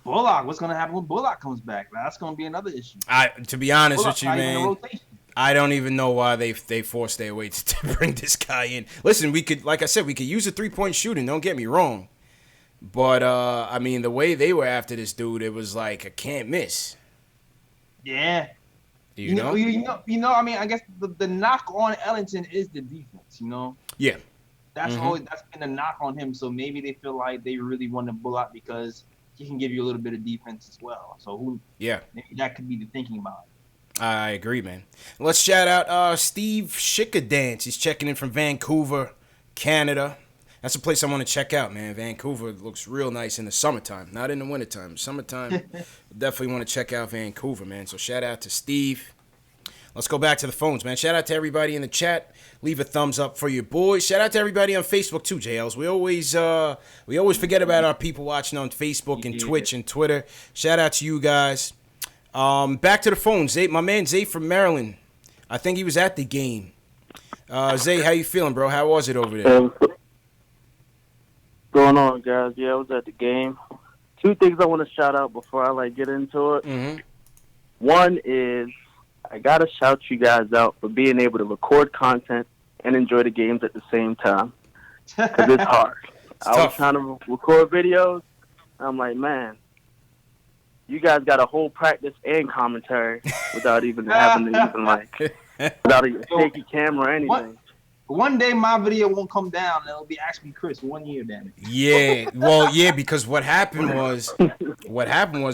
Bullock. What's gonna happen when Bullock comes back? That's gonna be another issue. To be honest Bullock's with you, man, I don't even know why they forced their way to bring this guy in. Listen, we could use a 3-point shooting. Don't get me wrong, but the way they were after this dude, it was like a can't miss. Yeah. You know. I guess the knock on Ellington is the defense. Yeah. That's been a knock on him. So maybe they feel like they really want to Bullock because he can give you a little bit of defense as well. So maybe that could be the thinking about it. I agree, man. Let's shout out Steve Schickadance. He's checking in from Vancouver, Canada. That's a place I want to check out, man. Vancouver looks real nice in the summertime, not in the wintertime. Summertime, definitely want to check out Vancouver, man. So shout out to Steve. Let's go back to the phones, man. Shout out to everybody in the chat. Leave a thumbs up for your boys. Shout out to everybody on Facebook too, JLs. We always forget about our people watching on Facebook and Twitch and Twitter. Shout out to you guys. Back to the phones. Zay, my man Zay from Maryland. I think he was at the game. Zay, how you feeling, bro? How was it over there? Going on, guys? Yeah, I was at the game. 2 things I want to shout out before I get into it. Mm-hmm. One is I gotta shout you guys out for being able to record content and enjoy the games at the same time, because it's hard. I was trying to record videos. I'm like, man, you guys got a whole practice and commentary without even having to without a shaky camera or anything. One day my video won't come down and it'll be Ask Me Chris 1 year, damn it. Yeah, well, yeah, because what happened was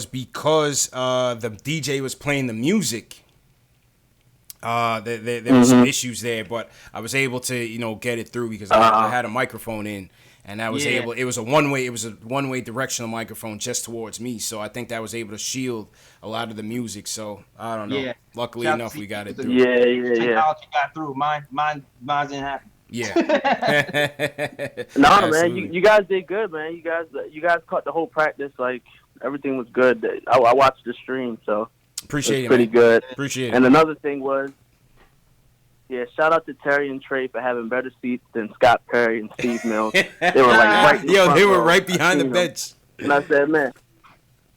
because the DJ was playing the music. There was some issues there, but I was able to get it through because I had a microphone in, and I was able. It was a one way directional microphone just towards me, so I think that was able to shield a lot of the music. So I don't know. Yeah. Luckily enough, we got it through. Yeah. Technology got through. Mine didn't happen. Yeah. No, man, you guys did good, man. You guys caught the whole practice. Everything was good. I watched the stream, so. Appreciate it, pretty man. good. Appreciate it. And another thing was, shout out to Terry and Trey for having better seats than Scott Perry and Steve Mills. They were right. They were right behind the bench. And I said, man,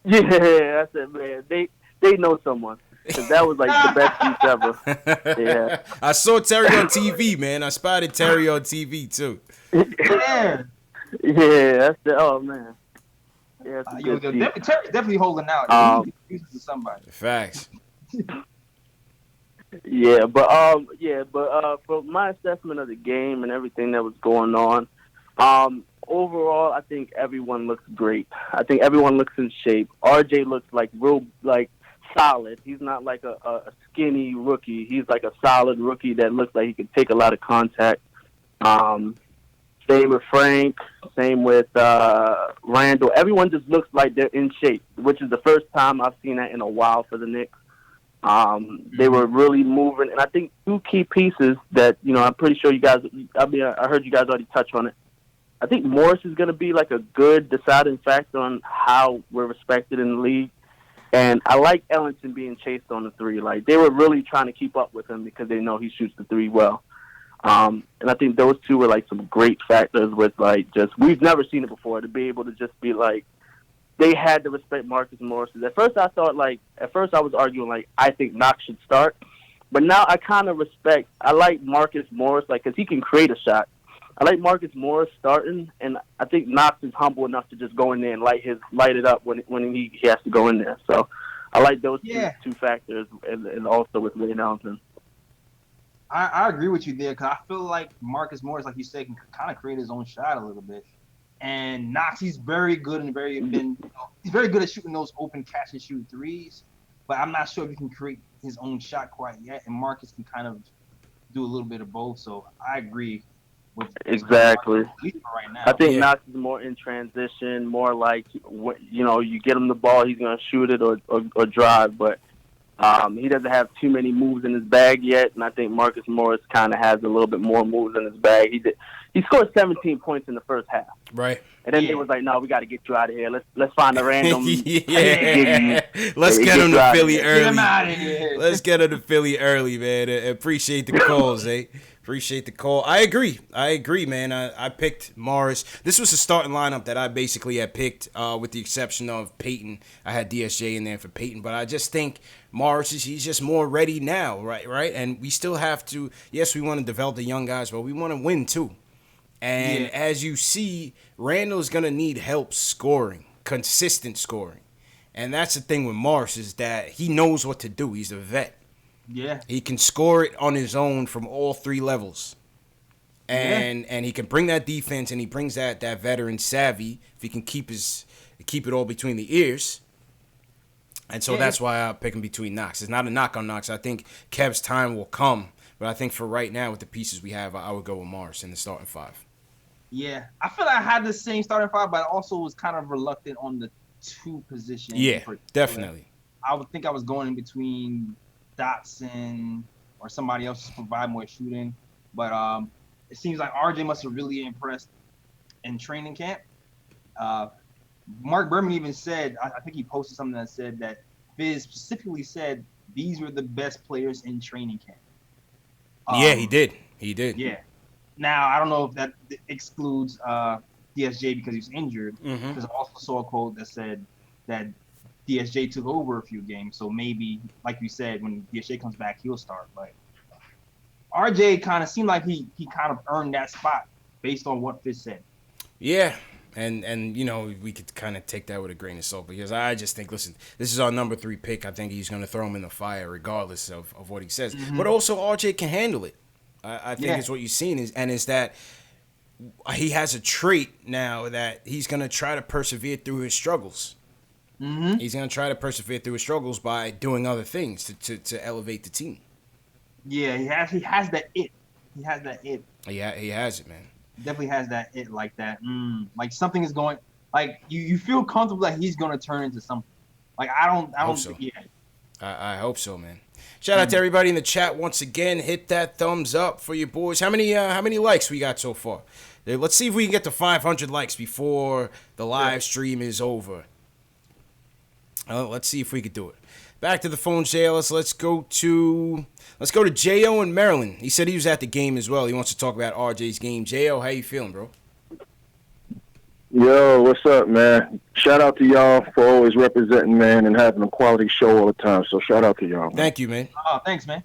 yeah, I said, man, they know someone. Because that was like the best use ever. Yeah. I saw Terry on TV, man. I spotted Terry on TV, too. Yeah. Yeah, I said, oh, man. Yeah, definitely holding out. He needs to somebody. Facts. But for my assessment of the game and everything that was going on, overall, I think everyone looks great. I think everyone looks in shape. RJ looks like real, like, solid. He's not like a skinny rookie. He's like a solid rookie that looks like he can take a lot of contact. Same with Frank. Same with Randle. Everyone just looks like they're in shape, which is the first time I've seen that in a while for the Knicks. They were really moving, and I think two key pieces that, you know, I'm pretty sure you guys, I heard you guys already touch on it. I think Morris is going to be like a good deciding factor on how we're respected in the league. And I like Ellington being chased on the three. Like, they were really trying to keep up with him because they know he shoots the three well. And I think those two were, like, some great factors with, like, just, we've never seen it before, to be able to just be, like, they had to respect Marcus Morris. At first I was arguing, like, I think Knox should start. But now I kind of I like Marcus Morris, like, because he can create a shot. I like Marcus Morris starting, and I think Knox is humble enough to just go in there and light it up when he has to go in there. So I like those two factors, and also with Ray Ellington. I agree with you there, because I feel like Marcus Morris, like you said, can kind of create his own shot a little bit. And Knox, he's very good and he's very good at shooting those open catch and shoot threes. But I'm not sure if he can create his own shot quite yet. And Marcus can kind of do a little bit of both. So I agree. Exactly. Right now. I think Knox is more in transition, more like, you know, you get him the ball, he's going to shoot it or drive, but he doesn't have too many moves in his bag yet, and I think Marcus Morris kind of has a little bit more moves in his bag. He scored 17 points in the first half. Right. And then they was like, no, we got to get you out of here. Let's find a random. Let's get him to Philly early. Get him out of here. Let's get him to Philly early, man. Appreciate the calls, eh? Appreciate the call. I agree, man. I picked Morris. This was the starting lineup that I basically had picked, with the exception of Peyton. I had DSJ in there for Peyton, but I just think Morris he's just more ready now, right? And we still have to. Yes, we want to develop the young guys, but we want to win too. And as you see, Randle's gonna need help scoring, consistent scoring, and that's the thing with Morris is that he knows what to do. He's a vet. Yeah, he can score it on his own from all three levels, and he can bring that defense, and he brings that veteran savvy. If he can keep it all between the ears, and so that's why I pick him between Knox. It's not a knock on Knox. I think Kev's time will come, but I think for right now with the pieces we have, I would go with Morris in the starting five. Yeah, I feel like I had the same starting five, but I also was kind of reluctant on the two positions. Yeah, definitely. I would think I was going in between Dotson or somebody else to provide more shooting, but it seems like RJ must have really impressed in training camp. Mark Berman even said, I think he posted something that said that Fizz specifically said these were the best players in training camp. Yeah, he did. Yeah. Now, I don't know if that excludes DSJ because he's injured, because I also saw a quote that said that DSJ took over a few games, so maybe, like you said, when DSJ comes back, he'll start. But RJ kind of seemed like he kind of earned that spot based on what Fizz said. Yeah, and you know, we could kind of take that with a grain of salt because I just think, listen, this is our number 3 pick. I think he's going to throw him in the fire regardless of what he says. But also, RJ can handle it. I think it's what you've seen is that he has a trait now that he's going to try to persevere through his struggles. He's going to try to persevere through his struggles by doing other things to elevate the team. Yeah, he has that it. He has that it. Yeah, he has it, man. Definitely has that it like that. Like something is going. Like you feel comfortable that he's going to turn into something. Like I don't hope so. Yeah. I hope so, man. Shout out to everybody in the chat once again. Hit that thumbs up for your boys. How many likes we got so far? Let's see if we can get to 500 likes before the live stream is over. Let's see if we could do it. Back to the phone, JLS. Let's go to J.O. in Maryland. He said he was at the game as well. He wants to talk about RJ's game. J.O., how you feeling, bro? Yo, what's up, man? shout out to y'all for always representing, man, and having a quality show all the time. So shout out to y'all, man. Thank you, man. Oh, thanks, man.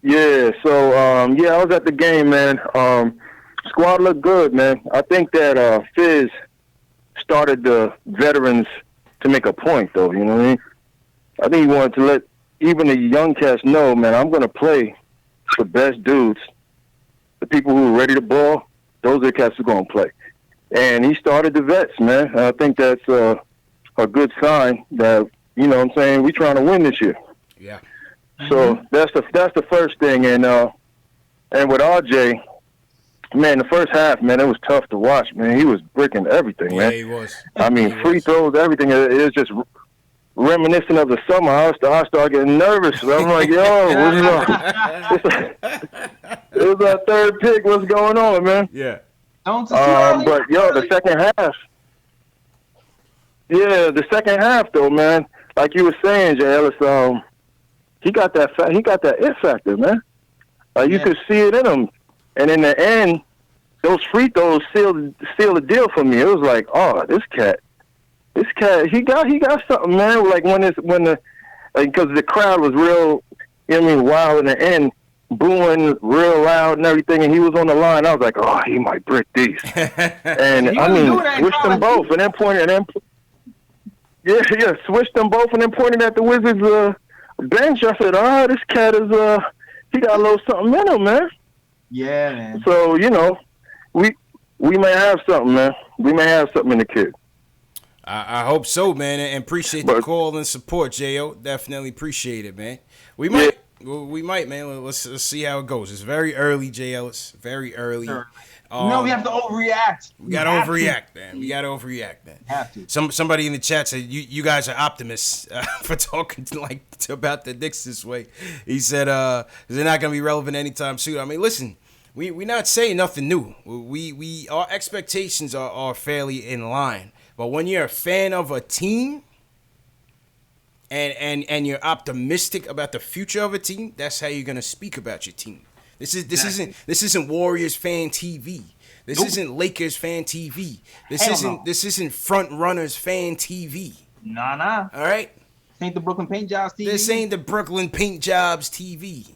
Yeah, so, I was at the game, man. Squad looked good, man. I think that Fizz started the veterans to make a point, though, you know what I mean? I think he wanted to let even the young cats know, man, I'm going to play the best dudes. The people who are ready to ball, those are the cats who are going to play. And he started the vets, man. I think that's a good sign that, you know what I'm saying, we're trying to win this year. Yeah. So that's the first thing. And with RJ, man, the first half, man, it was tough to watch, man. He was bricking everything, man. Yeah, he was. I mean, free throws, everything. It was just reminiscent of the summer. I started getting nervous. I'm like, yo, what's it was our third pick. What's going on, man? Yeah. But, yo, the second half. Yeah, the second half, though, man. Like you were saying, Jay Ellis, he got that it factor, man. You could see it in him. And in the end, those free throws sealed the deal for me. It was like, oh, this cat, he got something, man. Like because the crowd was real, you know what I mean, wild in the end, booing real loud and everything, and he was on the line. I was like, oh, he might brick these. And I mean, switched them both, and then pointed, switched them both, and then pointed at the Wizards bench. I said, oh, this cat is he got a little something in him, man. Yeah, man. So, you know, we may have something, man. We may have something in the kid. I hope so, man, and appreciate the call and support, J.O. Definitely appreciate it, man. We might, man. Let's see how it goes. It's very early, J. Ellis. Very early. Sure. No, we have to overreact. We got to overreact, man. We got to overreact, man. Have to. Somebody in the chat said, you guys are optimists for talking about the Knicks this way. He said they're not going to be relevant anytime soon. I mean, listen, we're not saying nothing new. Our expectations are fairly in line. But when you're a fan of a team and you're optimistic about the future of a team, that's how you're going to speak about your team. This isn't Warriors fan TV. This isn't Lakers fan TV. This isn't Front Runners fan TV. Nah. All right? This ain't the Brooklyn Paint Jobs TV. This ain't the Brooklyn Paint Jobs TV.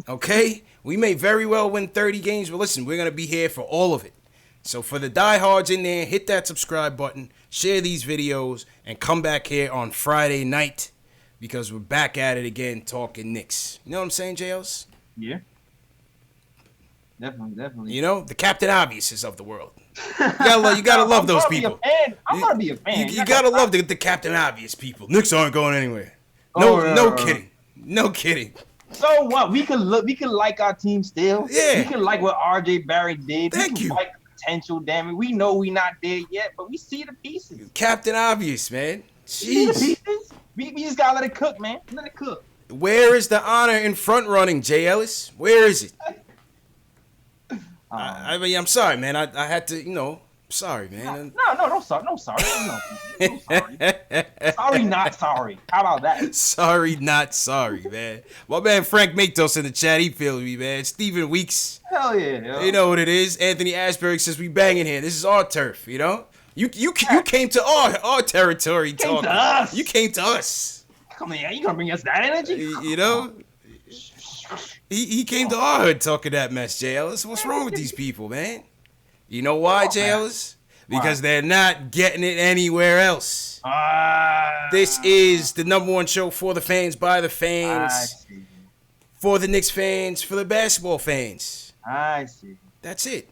Okay? We may very well win 30 games, but listen, we're going to be here for all of it. So for the diehards in there, hit that subscribe button, share these videos, and come back here on Friday night because we're back at it again talking Knicks. You know what I'm saying, JLs? Yeah. Definitely. You know, the Captain Obviouses of the world. You gotta love those people. I'm gonna be a fan. You gotta love the Captain Obvious people. Knicks aren't going anywhere. No kidding. No kidding. So what? We can like our team still. Yeah. We can like what RJ Barry did. Thank you. Like the potential, damn it. We know we not there yet, but we see the pieces. Captain Obvious, man. Jeez. See the pieces? We just gotta let it cook, man. Let it cook. Where is the honor in front running, Jay Ellis? Where is it? I mean, I'm sorry, man. I had to, sorry, man. No sorry. No sorry. Sorry, not sorry. How about that? Sorry, not sorry, man. My man Frank Matos in the chat, he feels me, man. Stephen Weeks. Hell yeah. Yo. You know what it is. Anthony Asbury says we banging here. This is our turf, you know? You came to our territory talking. To us. You came to us. Come here, you gonna bring us that energy? You know? He came to our hood talking that mess, Jay Ellis. What's wrong with these people, man? You know why, Jay Ellis? Because they're not getting it anywhere else. This is the #1 show for the fans, by the fans, for the Knicks fans, for the basketball fans. I see. That's it.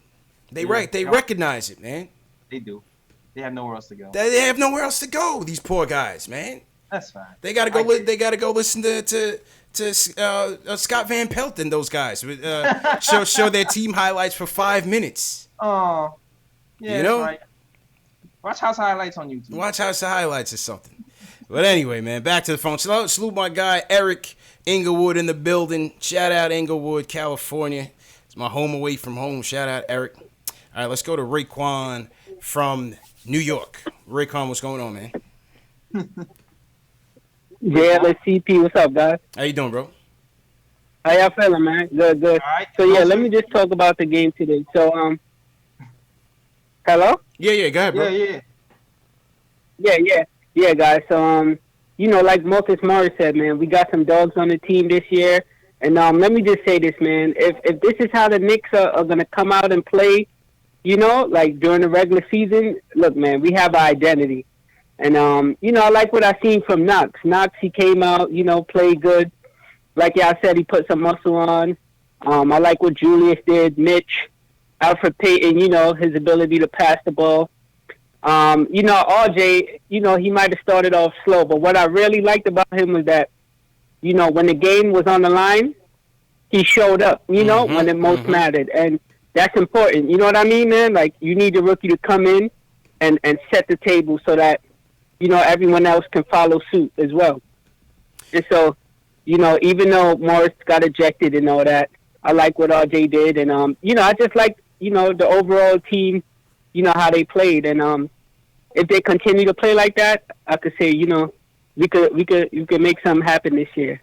They recognize it, man. They do. They have nowhere else to go. They have nowhere else to go. These poor guys, man. That's fine. They gotta go. They gotta go listen to Scott Van Pelt and those guys. Show their team highlights for 5 minutes. Oh, yeah. You know, right. Watch House Highlights on YouTube. Watch House Highlights or something. But anyway, man, back to the phone. Salute my guy Eric Inglewood in the building. Shout out Inglewood, California. It's my home away from home. Shout out Eric. All right, let's go to Raekwon from New York. Raekwon, what's going on, man? Yeah, let's CP. What's up, guys? How you doing, bro? How y'all feeling, man? Good. All right. So, yeah, let me just talk about the game today. So, Hello? Yeah, go ahead, bro. Yeah, guys. So, like Marcus Morris said, man, we got some dogs on the team this year. And let me just say this, man. If this is how the Knicks are going to come out and play, like during the regular season, look, man, we have our identity. And, I like what I seen from Knox. Knox, he came out, played good. Like y'all said, he put some muscle on. I like what Julius did. Mitch, Alfred Payton, his ability to pass the ball. RJ, he might have started off slow, but what I really liked about him was that, when the game was on the line, he showed up, when it most mattered. And that's important. You know what I mean, man? Like, you need the rookie to come in and set the table so that, everyone else can follow suit as well. And so, even though Morris got ejected and all that, I like what RJ did. And, I just like, the overall team, how they played. And if they continue to play like that, I could say, we could make something happen this year.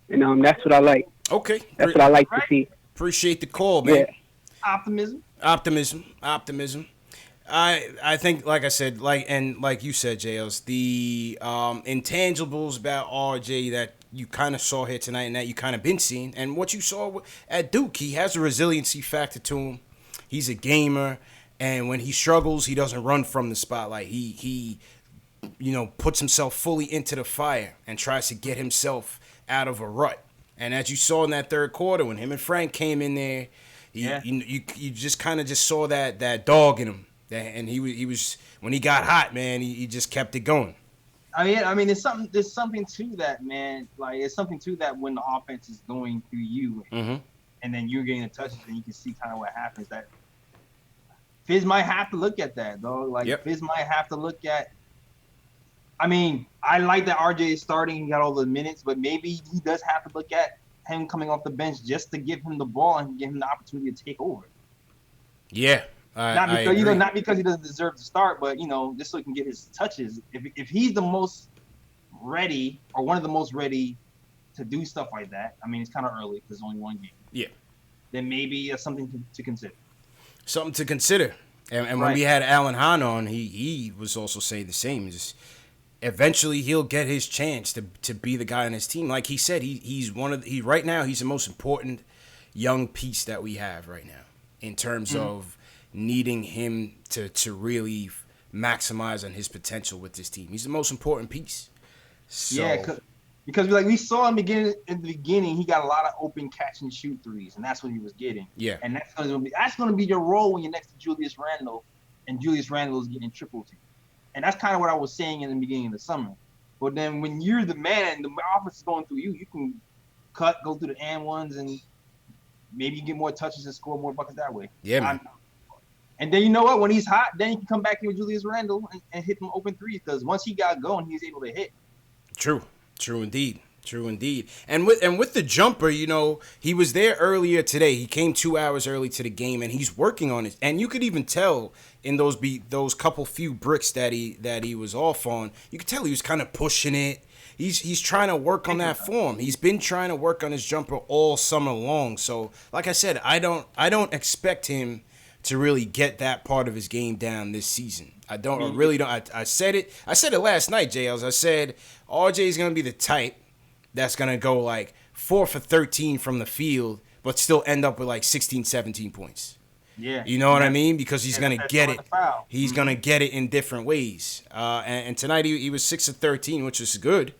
And that's what I like. Okay. That's what I like to see. Appreciate the call, man. Yeah. Optimism. I think, like I said, like you said, JLs, the intangibles about RJ that you kind of saw here tonight and that you kind of been seeing, and what you saw at Duke, he has a resiliency factor to him. He's a gamer, and when he struggles, he doesn't run from the spotlight. He puts himself fully into the fire and tries to get himself out of a rut. And as you saw in that third quarter, when him and Frank came in there, you just kind of just saw that dog in him. And he was when he got hot, man, he just kept it going. I mean, there's something to that, man. Like, it's something to that when the offense is going through you, and then you're getting the touches, and you can see kind of what happens. That Fizz might have to look at that, though. Like, Fizz might have to look at. I mean, I like that RJ is starting. He got all the minutes, but maybe he does have to look at him coming off the bench just to give him the ball and give him the opportunity to take over. Yeah. Not because he doesn't deserve to start, but just so he can get his touches. If he's the most ready or one of the most ready to do stuff like that, I mean, it's kind of early because there's only one game. Yeah. Then maybe something to consider. Something to consider. And when we had Alan Hahn on, he was also saying the same. Just eventually he'll get his chance to be the guy on his team. Like he said, right now he's the most important young piece that we have right now in terms of needing him to really maximize on his potential with this team. He's the most important piece. So, yeah, because we saw in the beginning, he got a lot of open catch and shoot threes, and that's what he was getting. Yeah, and that's going to be your role when you're next to Julius Randle, and Julius Randle is getting triple team. And that's kind of what I was saying in the beginning of the summer. But then when you're the man, the offense is going through you, you can go through the and ones, and maybe you get more touches and score more buckets that way. Yeah, man. And then you know what? When he's hot, then you can come back here with Julius Randle and hit them open threes, because once he got going, he was able to hit. True indeed. And with the jumper, he was there earlier today. He came 2 hours early to the game, and he's working on it. And you could even tell in those couple few bricks that he was off on, you could tell he was kind of pushing it. He's trying to work on that form. He's been trying to work on his jumper all summer long. So, like I said, I don't expect him to really get that part of his game down this season. I really don't. I said it last night, JLs. I said RJ is going to be the type that's going to go like 4 for 13 from the field, but still end up with like 16, 17 points. Yeah. You know what I mean? Because he's going to get it. He's going to get it in different ways. And tonight he was 6 of 13, which is good.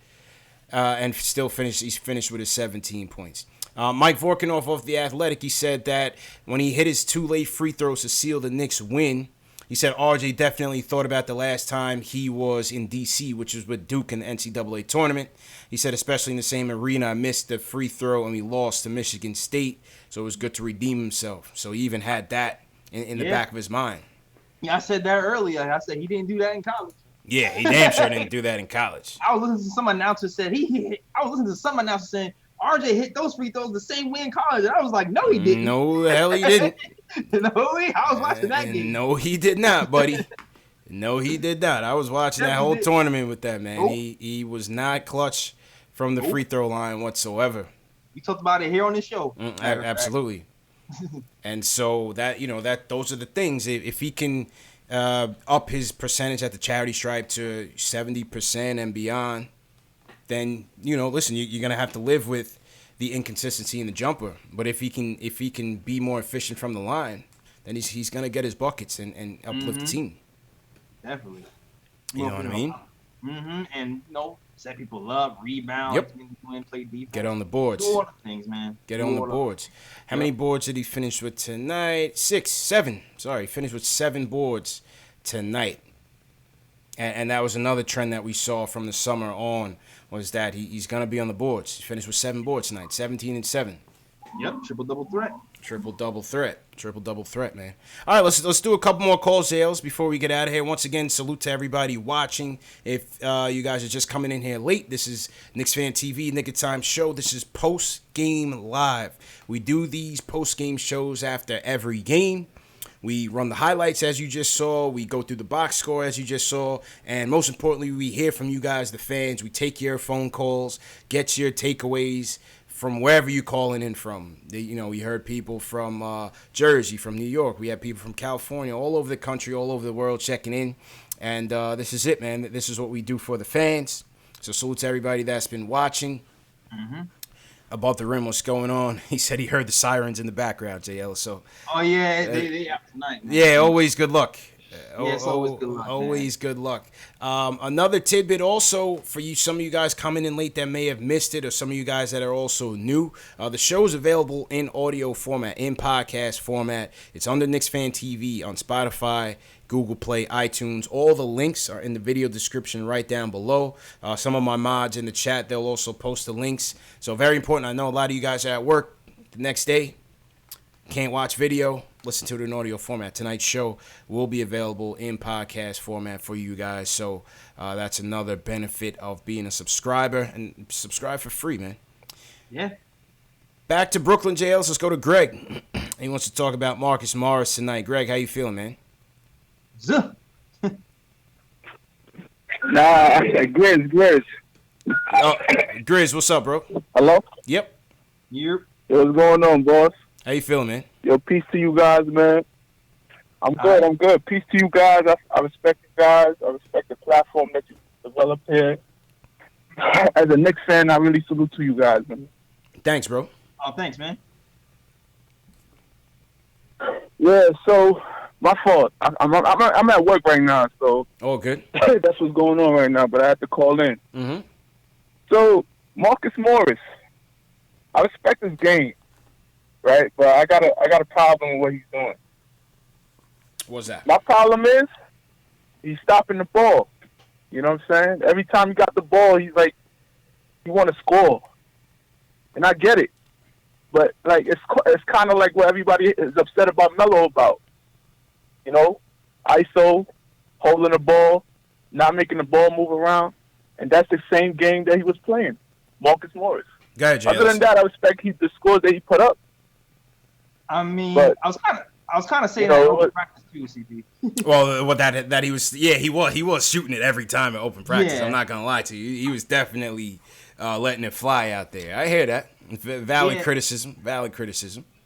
And he's finished with his 17 points. Mike Vorkunov of The Athletic, he said that when he hit his 2 late free throws to seal the Knicks win, he said RJ definitely thought about the last time he was in D.C., which was with Duke in the NCAA tournament. He said, especially in the same arena, I missed the free throw and we lost to Michigan State, so it was good to redeem himself. So he even had that in the back of his mind. Yeah, I said that earlier. I said he didn't do that in college. Yeah, he damn sure didn't do that in college. I was listening to some announcer saying RJ hit those free throws the same way in college, and I was like, no, he didn't. No, the hell he didn't. I was watching that game. No, he did not, buddy. No, he did not. I was watching that whole tournament with that man. He was not clutch from the free throw line whatsoever. We talked about it here on the show. Absolutely. And so that those are the things. If he can up his percentage at the charity stripe to 70% and beyond, then listen, you're gonna have to live with the inconsistency in the jumper. But if he can be more efficient from the line, then he's gonna get his buckets and uplift the team. Definitely. You know what I mean? And set people up, rebound, play defense. Get on the boards. Do all the things, man. Get on the boards. How many boards did he finish with tonight? 7. Sorry, he finished with 7 boards tonight. And that was another trend that we saw from the summer on, was that he's going to be on the boards. He finished with 7 boards tonight, 17 and 7. Yep, triple-double threat. Triple-double threat, man. All right, let's do a couple more calls, Zales, before we get out of here. Once again, salute to everybody watching. If you guys are just coming in here late, this is KnicksFanTV, Nick of Time Show. This is post-game live. We do these post-game shows after every game. We run the highlights, as you just saw. We go through the box score, as you just saw. And most importantly, we hear from you guys, the fans. We take your phone calls, get your takeaways from wherever you're calling in from. We heard people from Jersey, from New York. We had people from California, all over the country, all over the world checking in. And this is it, man. This is what we do for the fans. So salute to everybody that's been watching. Above the rim, what's going on? He said he heard the sirens in the background, JL. So. Oh, yeah, they have tonight, man. Yeah, always good luck. It's always good luck. Always good luck. Another tidbit also for you, some of you guys coming in late that may have missed it, or some of you guys that are also new. The show is available in audio format, in podcast format. It's under KnicksFanTV on Spotify, Google Play, iTunes. All the links are in the video description right down below. Some of my mods in the chat, they'll also post the links. So very important. I know a lot of you guys are at work the next day. Can't watch video, listen to it in audio format. Tonight's show will be available in podcast format for you guys. So that's another benefit of being a subscriber. And subscribe for free, man. Yeah. Back to Brooklyn jails. Let's go to Greg. He wants to talk about Marcus Morris tonight. Greg, how you feeling, man? Nah, Grizz. Oh, Grizz, what's up, bro? Hello? Yep. Yep. Yo, what's going on, boss? How you feeling, man? Yo, peace to you guys, man. I'm good. Peace to you guys. I respect you guys. I respect the platform that you developed here. As a Knicks fan, I really salute to you guys, man. Thanks, bro. Oh, thanks, man. Yeah, so my fault. I'm at work right now, so all good. That's what's going on right now. But I had to call in. Mm-hmm. So Marcus Morris, I respect his game, right? But I got a problem with what he's doing. What's that? My problem is he's stopping the ball. You know what I'm saying? Every time he got the ball, he's like, he want to score, and I get it. But like it's kind of like what everybody is upset about Melo about. You know, ISO, holding the ball, not making the ball move around, and that's the same game that he was playing. Marcus Morris. Go ahead, Other than that, I respect the scores that he put up. I mean, but, I was kind of saying that in open practice too, CP. Well, what that he was, yeah, he was shooting it every time in open practice. Yeah. I'm not gonna lie to you, he was definitely letting it fly out there. I hear that. Valid criticism.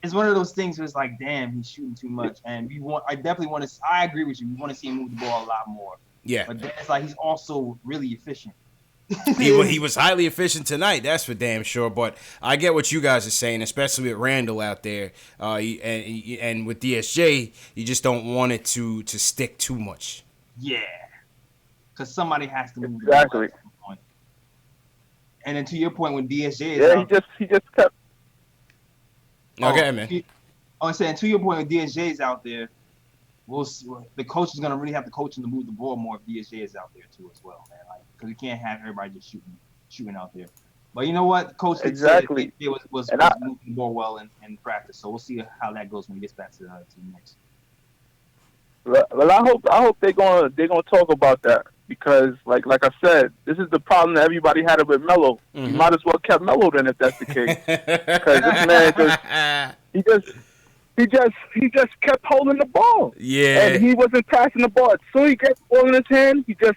It's one of those things where it's like, damn, he's shooting too much, and I definitely want to. I agree with you. We want to see him move the ball a lot more. Yeah, but then it's like he's also really efficient. he was highly efficient tonight. That's for damn sure. But I get what you guys are saying, especially with Randle out there, and with DSJ, you just don't want it to stick too much. Yeah, because somebody has to move exactly. The ball. And then to your point, when DSJ is out, he just kept. Okay, man. I'm saying to your point, when DSJ is out there, the coach is gonna really have to coach him to move the ball more if DSJ is out there too as well, man. Like, because we can't have everybody just shooting out there. But you know what, Coach exactly was moving the ball well in practice, so we'll see how that goes when he gets back to the Knicks. Well, I hope they're gonna talk about that, because like I said, this is the problem that everybody had with Melo. Mm-hmm. You might as well kept Melo then if that's the case, because this man he just kept holding the ball. Yeah, and he wasn't passing the ball. So he got the ball in his hand, he just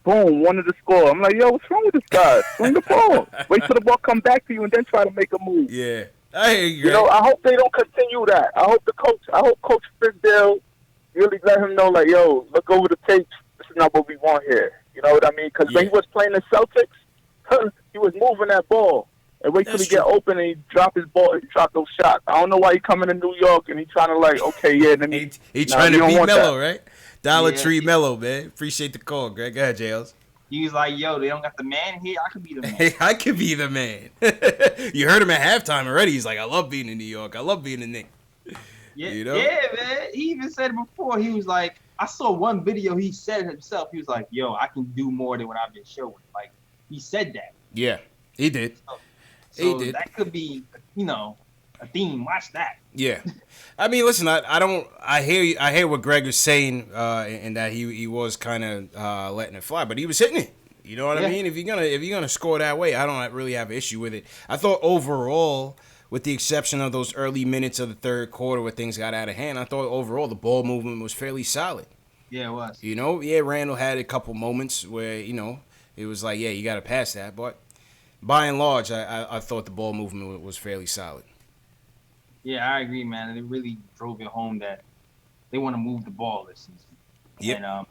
boom, wanted to score. I'm like, yo, what's wrong with this guy? Swing the ball. Wait till the ball come back to you and then try to make a move. Yeah, I hear you. You know, I hope they don't continue that. I hope Coach Fizdale, really let him know, like, yo, look over the tapes. This is not what we want here. You know what I mean? Because when he was playing the Celtics, he was moving that ball. And wait till he get open and he drop his ball, he drop those shots. I don't know why he coming to New York and he trying to like, okay, yeah. Then he trying to beat Melo, right? Dollar Tree Melo, man. Appreciate the call, Greg. Go ahead, JLs. He was like, yo, they don't got the man here. I could be the man. I could be the man. You heard him at halftime already. He's like, I love being in New York. I love being a Knick. Yeah, you know? Yeah, man. He even said it before. He was like, I saw one video. He said it himself. He was like, yo, I can do more than what I've been showing. Like, he said that. Yeah, he did. So that could be, a theme. Watch that. Yeah, I mean, listen, I hear you. I hear what Greg was saying, and that he was kind of letting it fly, but he was hitting it. You know what I mean? If you're gonna score that way, I don't really have an issue with it. I thought overall, with the exception of those early minutes of the third quarter where things got out of hand, I thought overall the ball movement was fairly solid. Yeah, it was. Randle had a couple moments where it was like, you got to pass that, but by and large, I thought the ball movement was fairly solid. Yeah, I agree, man. And it really drove it home that they want to move the ball this season. Yep. And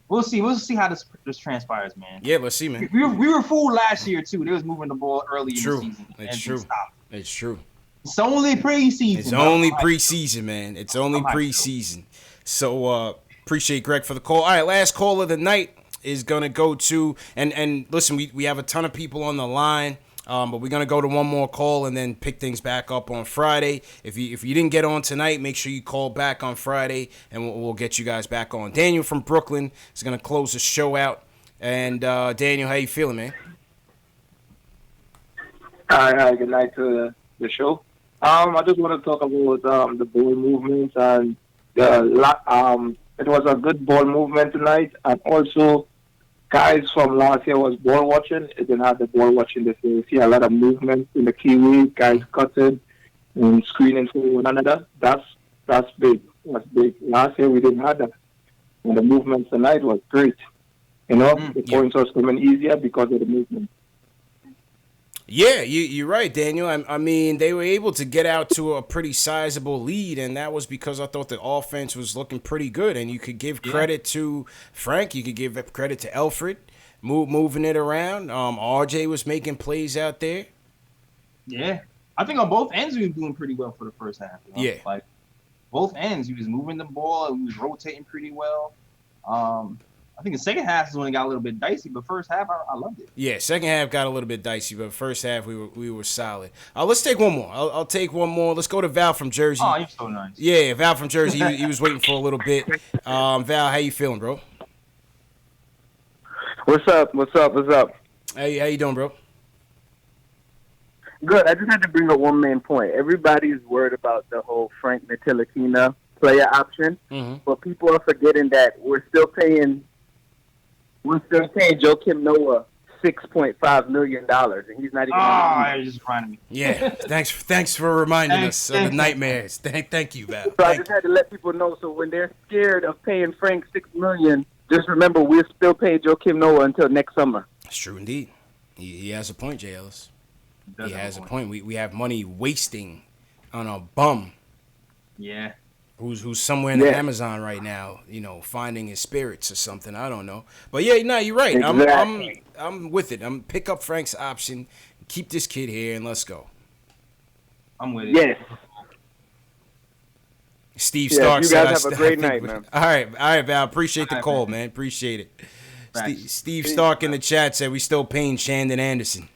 we'll see. We'll see how this transpires, man. Yeah, let's see, man. We were fooled last year too. They was moving the ball early in the season. It's true. It's true. It's only preseason. It's only preseason, man. It's only preseason. So appreciate Greg for the call. All right, last call of the night is gonna go to and listen, we have a ton of people on the line. But we're gonna go to one more call and then pick things back up on Friday. If you didn't get on tonight, make sure you call back on Friday, and we'll get you guys back on. Daniel from Brooklyn is gonna close the show out. And Daniel, how you feeling, man? Hi, good night to the show. I just want to talk about the ball movements and it was a good ball movement tonight, and also. Guys from last year was ball watching. It didn't have the ball watching this year. You see a lot of movement in the Kiwi, guys cutting and screening for one another. That's big. That's big. Last year we didn't have that. And the movement tonight was great. The points was coming easier because of the movement. Yeah, you're right, Daniel. I mean, they were able to get out to a pretty sizable lead, and that was because I thought the offense was looking pretty good. And you could give credit to Frank. You could give credit to Alfred, moving it around. RJ was making plays out there. Yeah. I think on both ends, we were doing pretty well for the first half. Yeah. Like, both ends, he was moving the ball. He was rotating pretty well. I think the second half is when it got a little bit dicey, but first half, I loved it. Yeah, second half got a little bit dicey, but first half we were solid. Let's take one more. I'll take one more. Let's go to Val from Jersey. Oh, you're so nice. Yeah, Val from Jersey. He was waiting for a little bit. Val, how you feeling, bro? What's up? How you doing, bro? Good. I just had to bring up one main point. Everybody's worried about the whole Frank Ntilikina player option, but people are forgetting that we're still paying Joakim Noah $6.5 million, and he's not even. You're just reminding me. Yeah, thanks for reminding us of the nightmares. Thank you, Val. So I just had to let people know. So when they're scared of paying Frank $6 million, just remember we're still paying Joakim Noah until next summer. It's true indeed. He has a point, J. Ellis. He has a point. We have money wasting on a bum. Yeah. Who's somewhere in the Amazon right now, finding his spirits or something. I don't know. But yeah, no, you're right. Exactly. I'm with it. I'm pick up Frank's option, keep this kid here, and let's go. I'm with it. Yes. Steve Stark. You guys have a great night, man. All right, Val. Appreciate the call, man. Appreciate it. Steve Stark in the chat said we still paying Shandon Anderson.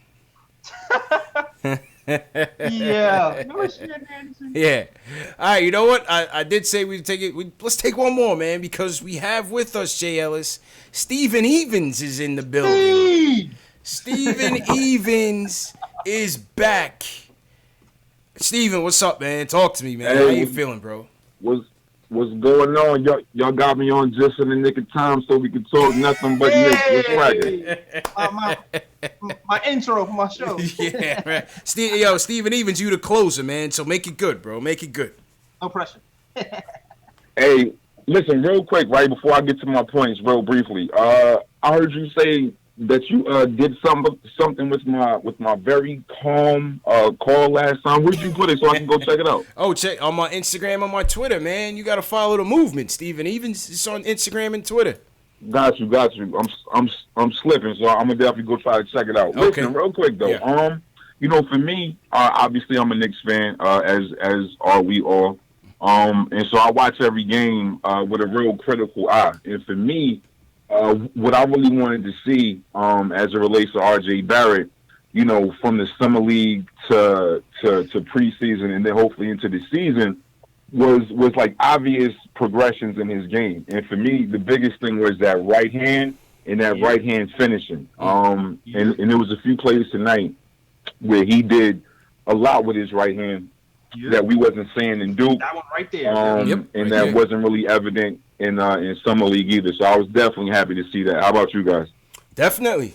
Yeah. Yeah. All right, you know what? I did say we'd take it. Let's take one more, man, because we have with us, Jay Ellis. Steven Evans is in the building. Steven Evans is back. Steven, what's up, man? Talk to me, man. How you feeling, bro? What's going on? Y'all got me on just in the nick of time so we can talk nothing but Knicks. What's cracking? My intro for my show. Yeah, right. Steven Evans, you the closer, man. So make it good, bro. Make it good. No pressure. Hey, listen, real quick, right before I get to my points, real briefly. I heard you say did something with my very calm call last time. Where'd you put it so I can go check it out? Oh, check on my Instagram, on my Twitter, man. You got to follow the movement, Steven. Even it's on Instagram and Twitter. Got you. I'm slipping, so I'm gonna definitely go try to check it out. Okay. Listen, real quick though. Yeah. For me, obviously I'm a Knicks fan, as are we all. And so I watch every game with a real critical eye. And for me, what I really wanted to see, as it relates to RJ Barrett, from the summer league to preseason and then hopefully into the season, was like obvious progressions in his game. And for me, the biggest thing was that right hand and that right hand finishing. And there was a few plays tonight where he did a lot with his right hand that we wasn't seeing in Duke. That one right there. And that wasn't really evident in summer league either. So I was definitely happy to see that. How about you guys? Definitely,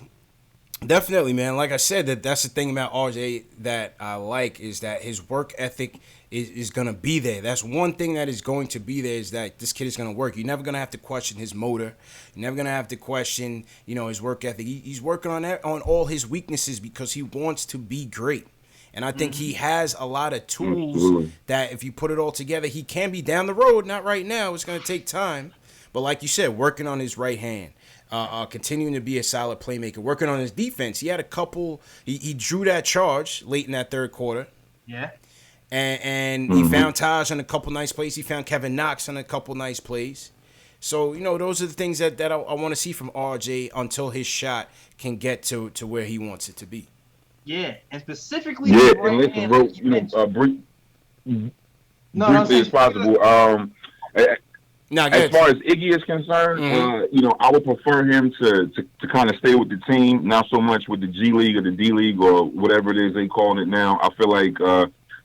man. Like I said, that's the thing about RJ that I like, is that his work ethic is going to be there. That's one thing that is going to be there, is that this kid is going to work. You're never going to have to question his motor. You're never going to have to question, his work ethic. He's working on all his weaknesses because he wants to be great. And I think he has a lot of tools that if you put it all together, he can be down the road. Not right now. It's going to take time. But like you said, working on his right hand. Continuing to be a solid playmaker, working on his defense. He had a couple. He drew that charge late in that third quarter. Yeah. And he found Taj on a couple nice plays. He found Kevin Knox on a couple nice plays. So, those are the things that I want to see from RJ until his shot can get to where he wants it to be. Yeah, and specifically, and listen, briefly as possible. As far as Iggy is concerned, I would prefer him to kind of stay with the team, not so much with the G League or the D League or whatever it is they calling it now. I feel like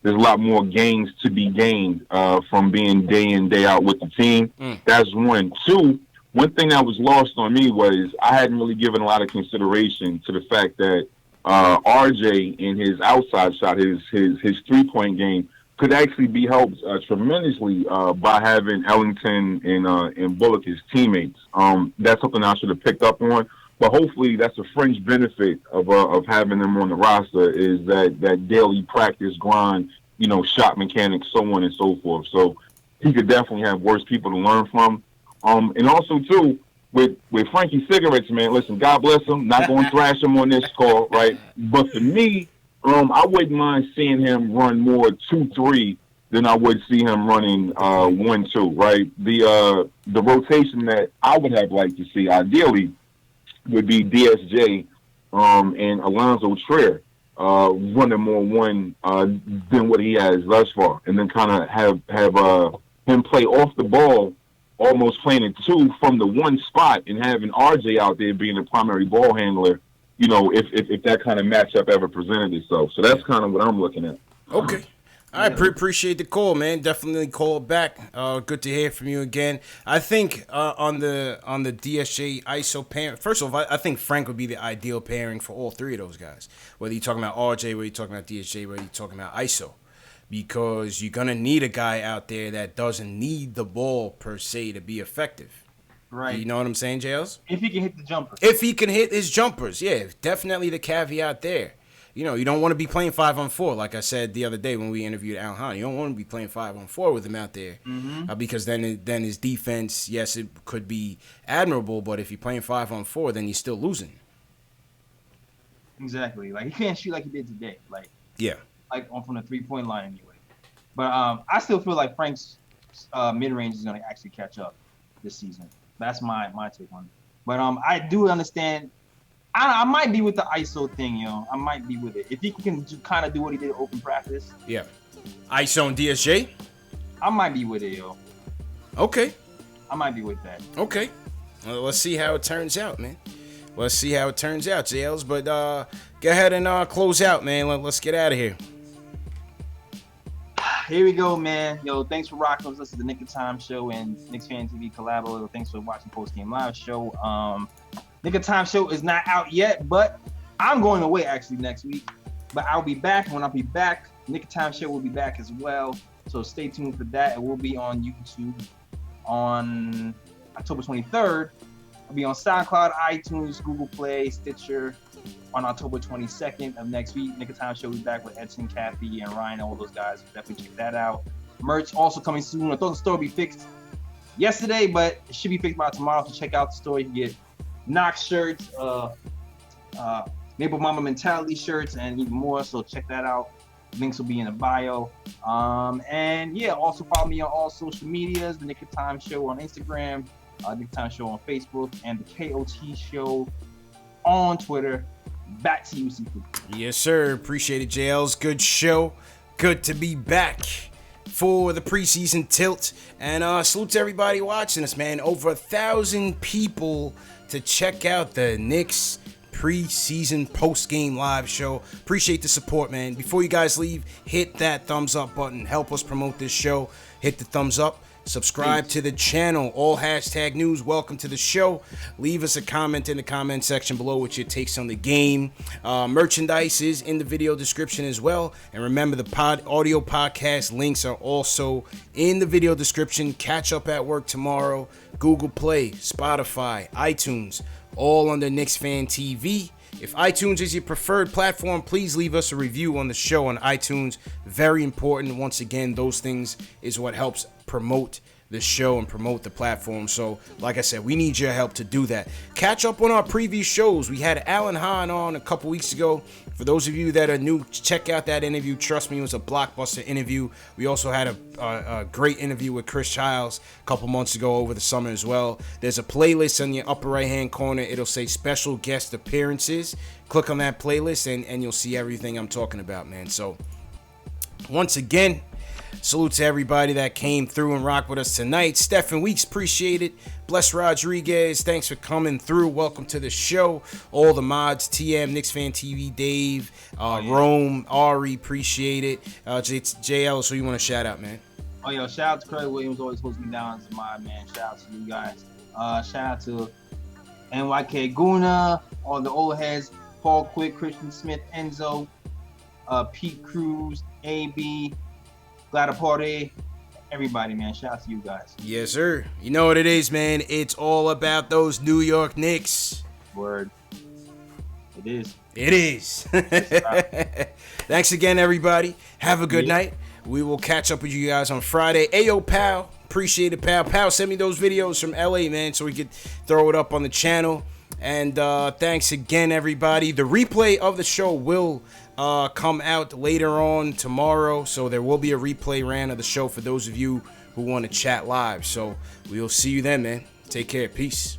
there's a lot more gains to be gained from being day in, day out with the team. That's one. Two, one thing that was lost on me was I hadn't really given a lot of consideration to the fact that RJ in his outside shot, his 3-point game, could actually be helped tremendously by having Ellington and Bullock as teammates. That's something I should have picked up on. But hopefully that's a fringe benefit of having them on the roster, is that daily practice grind, shot mechanics, so on and so forth. So he could definitely have worse people to learn from. And also, too, with Frankie Cigarettes, man, listen, God bless him. Not going to thrash him on this call, right? But for me, I wouldn't mind seeing him run more 2-3 than I would see him running 1-2, right? The rotation that I would have liked to see, ideally, would be DSJ and Alonzo Trier running more 1 than what he has thus far, and then kind of have him play off the ball, almost playing a 2 from the 1 spot, and having RJ out there being the primary ball handler, if that kind of matchup ever presented itself. So that's kind of what I'm looking at. Okay. I appreciate the call, man. Definitely call back. Good to hear from you again. I think on the DSJ ISO pairing, first of all, I think Frank would be the ideal pairing for all three of those guys. Whether you're talking about RJ, whether you're talking about DSJ, whether you're talking about ISO. Because you're going to need a guy out there that doesn't need the ball per se to be effective. Right. You know what I'm saying, Jails? If he can hit the jumpers. If he can hit his jumpers, yeah. Definitely the caveat there. You don't want to be playing 5-on-4, like I said the other day when we interviewed Al Hahn. You don't want to be playing 5-on-4 with him out there, because then his defense, yes, it could be admirable, but if you're playing 5-on-4, then you're still losing. Exactly. Like, he can't shoot like he did today. Like from the 3-point line anyway. But I still feel like Frank's mid-range is going to actually catch up this season. That's my take on it. But I do understand. I might be with the ISO thing, I might be with it. If he can kind of do what he did open practice. Yeah. ISO and DSJ? I might be with it, yo. Okay. I might be with that. Okay. Well, let's see how it turns out, man. Let's see how it turns out, JLs. But go ahead and close out, man. Let's get out of here. Here we go, man. Yo, thanks for rocking with us. This is the Nick of Time show and KnicksFanTV collabo. Thanks for watching Post Game Live show. Nick of Time show is not out yet, but I'm going away actually next week. But I'll be back. And when I'll be back, Nick of Time show will be back as well. So stay tuned for that. It will be on YouTube on October 23rd. It'll be on SoundCloud, iTunes, Google Play, Stitcher on October 22nd of next week. Nick of Time Show will be back with Edson, Kathy, and Ryan, all those guys. Definitely check that out. Merch also coming soon. I thought the store would be fixed yesterday, but it should be fixed by tomorrow. So check out the store. You can get Knox shirts, Maple Mama Mentality shirts, and even more. So check that out. Links will be in the bio. And yeah, also follow me on all social medias. The Nick of Time Show on Instagram, Nick of Time Show on Facebook, and the KOT Show on Twitter. Back to you, Seafood. Yes, sir. Appreciate it, JL's. Good show. Good to be back for the preseason tilt. And salute to everybody watching us, man. Over 1,000 people to check out the Knicks preseason post-game live show. Appreciate the support, man. Before you guys leave, hit that thumbs up button. Help us promote this show. Hit the thumbs up. Subscribe to the channel. All hashtag news. Welcome to the show. Leave us a comment in the comment section below with your takes on the game. Merchandise is in the video description as well. And remember, the audio podcast links are also in the video description. Catch up at work tomorrow. Google Play, Spotify, iTunes, all under KnicksFanTV. If iTunes is your preferred platform, please leave us a review on the show on iTunes. Very important. Once again, those things is what helps promote the show and promote the platform. So, like I said, we need your help to do that. Catch up on our previous shows. We had Alan Hahn on a couple weeks ago. For those of you that are new, check out that interview. Trust me, it was a blockbuster interview. We also had a great interview with Chris Childs a couple months ago over the summer as well. There's a playlist in your upper right-hand corner. It'll say special guest appearances. Click on that playlist and you'll see everything I'm talking about, man. So, once again, salute to everybody that came through and rocked with us tonight. Stephen Weeks, appreciate it. Bless Rodriguez, thanks for coming through. Welcome to the show. All the mods, TM, KnicksFanTV, Dave, Rome, Ari, appreciate it. JL, so you want to shout out, man? Oh, yo, shout out to Craig Williams, always holds me down as a mod, man. Shout out to you guys. Shout out to NYK Guna, all the old heads, Paul Quick, Christian Smith, Enzo, Pete Cruz, AB, Glad Party, everybody, man. Shout out to you guys. Yes, sir. You know what it is, man. It's all about those New York Knicks. Word. It is. It is. Thanks again, everybody. Have a good night. We will catch up with you guys on Friday. Ayo, pal. Appreciate it, pal. Pal, send me those videos from LA, man, so we could throw it up on the channel. And thanks again, everybody. The replay of the show will come out later on tomorrow, so there will be a replay ran of the show for those of you who want to chat live. So we'll see you then, man. Take care. Peace.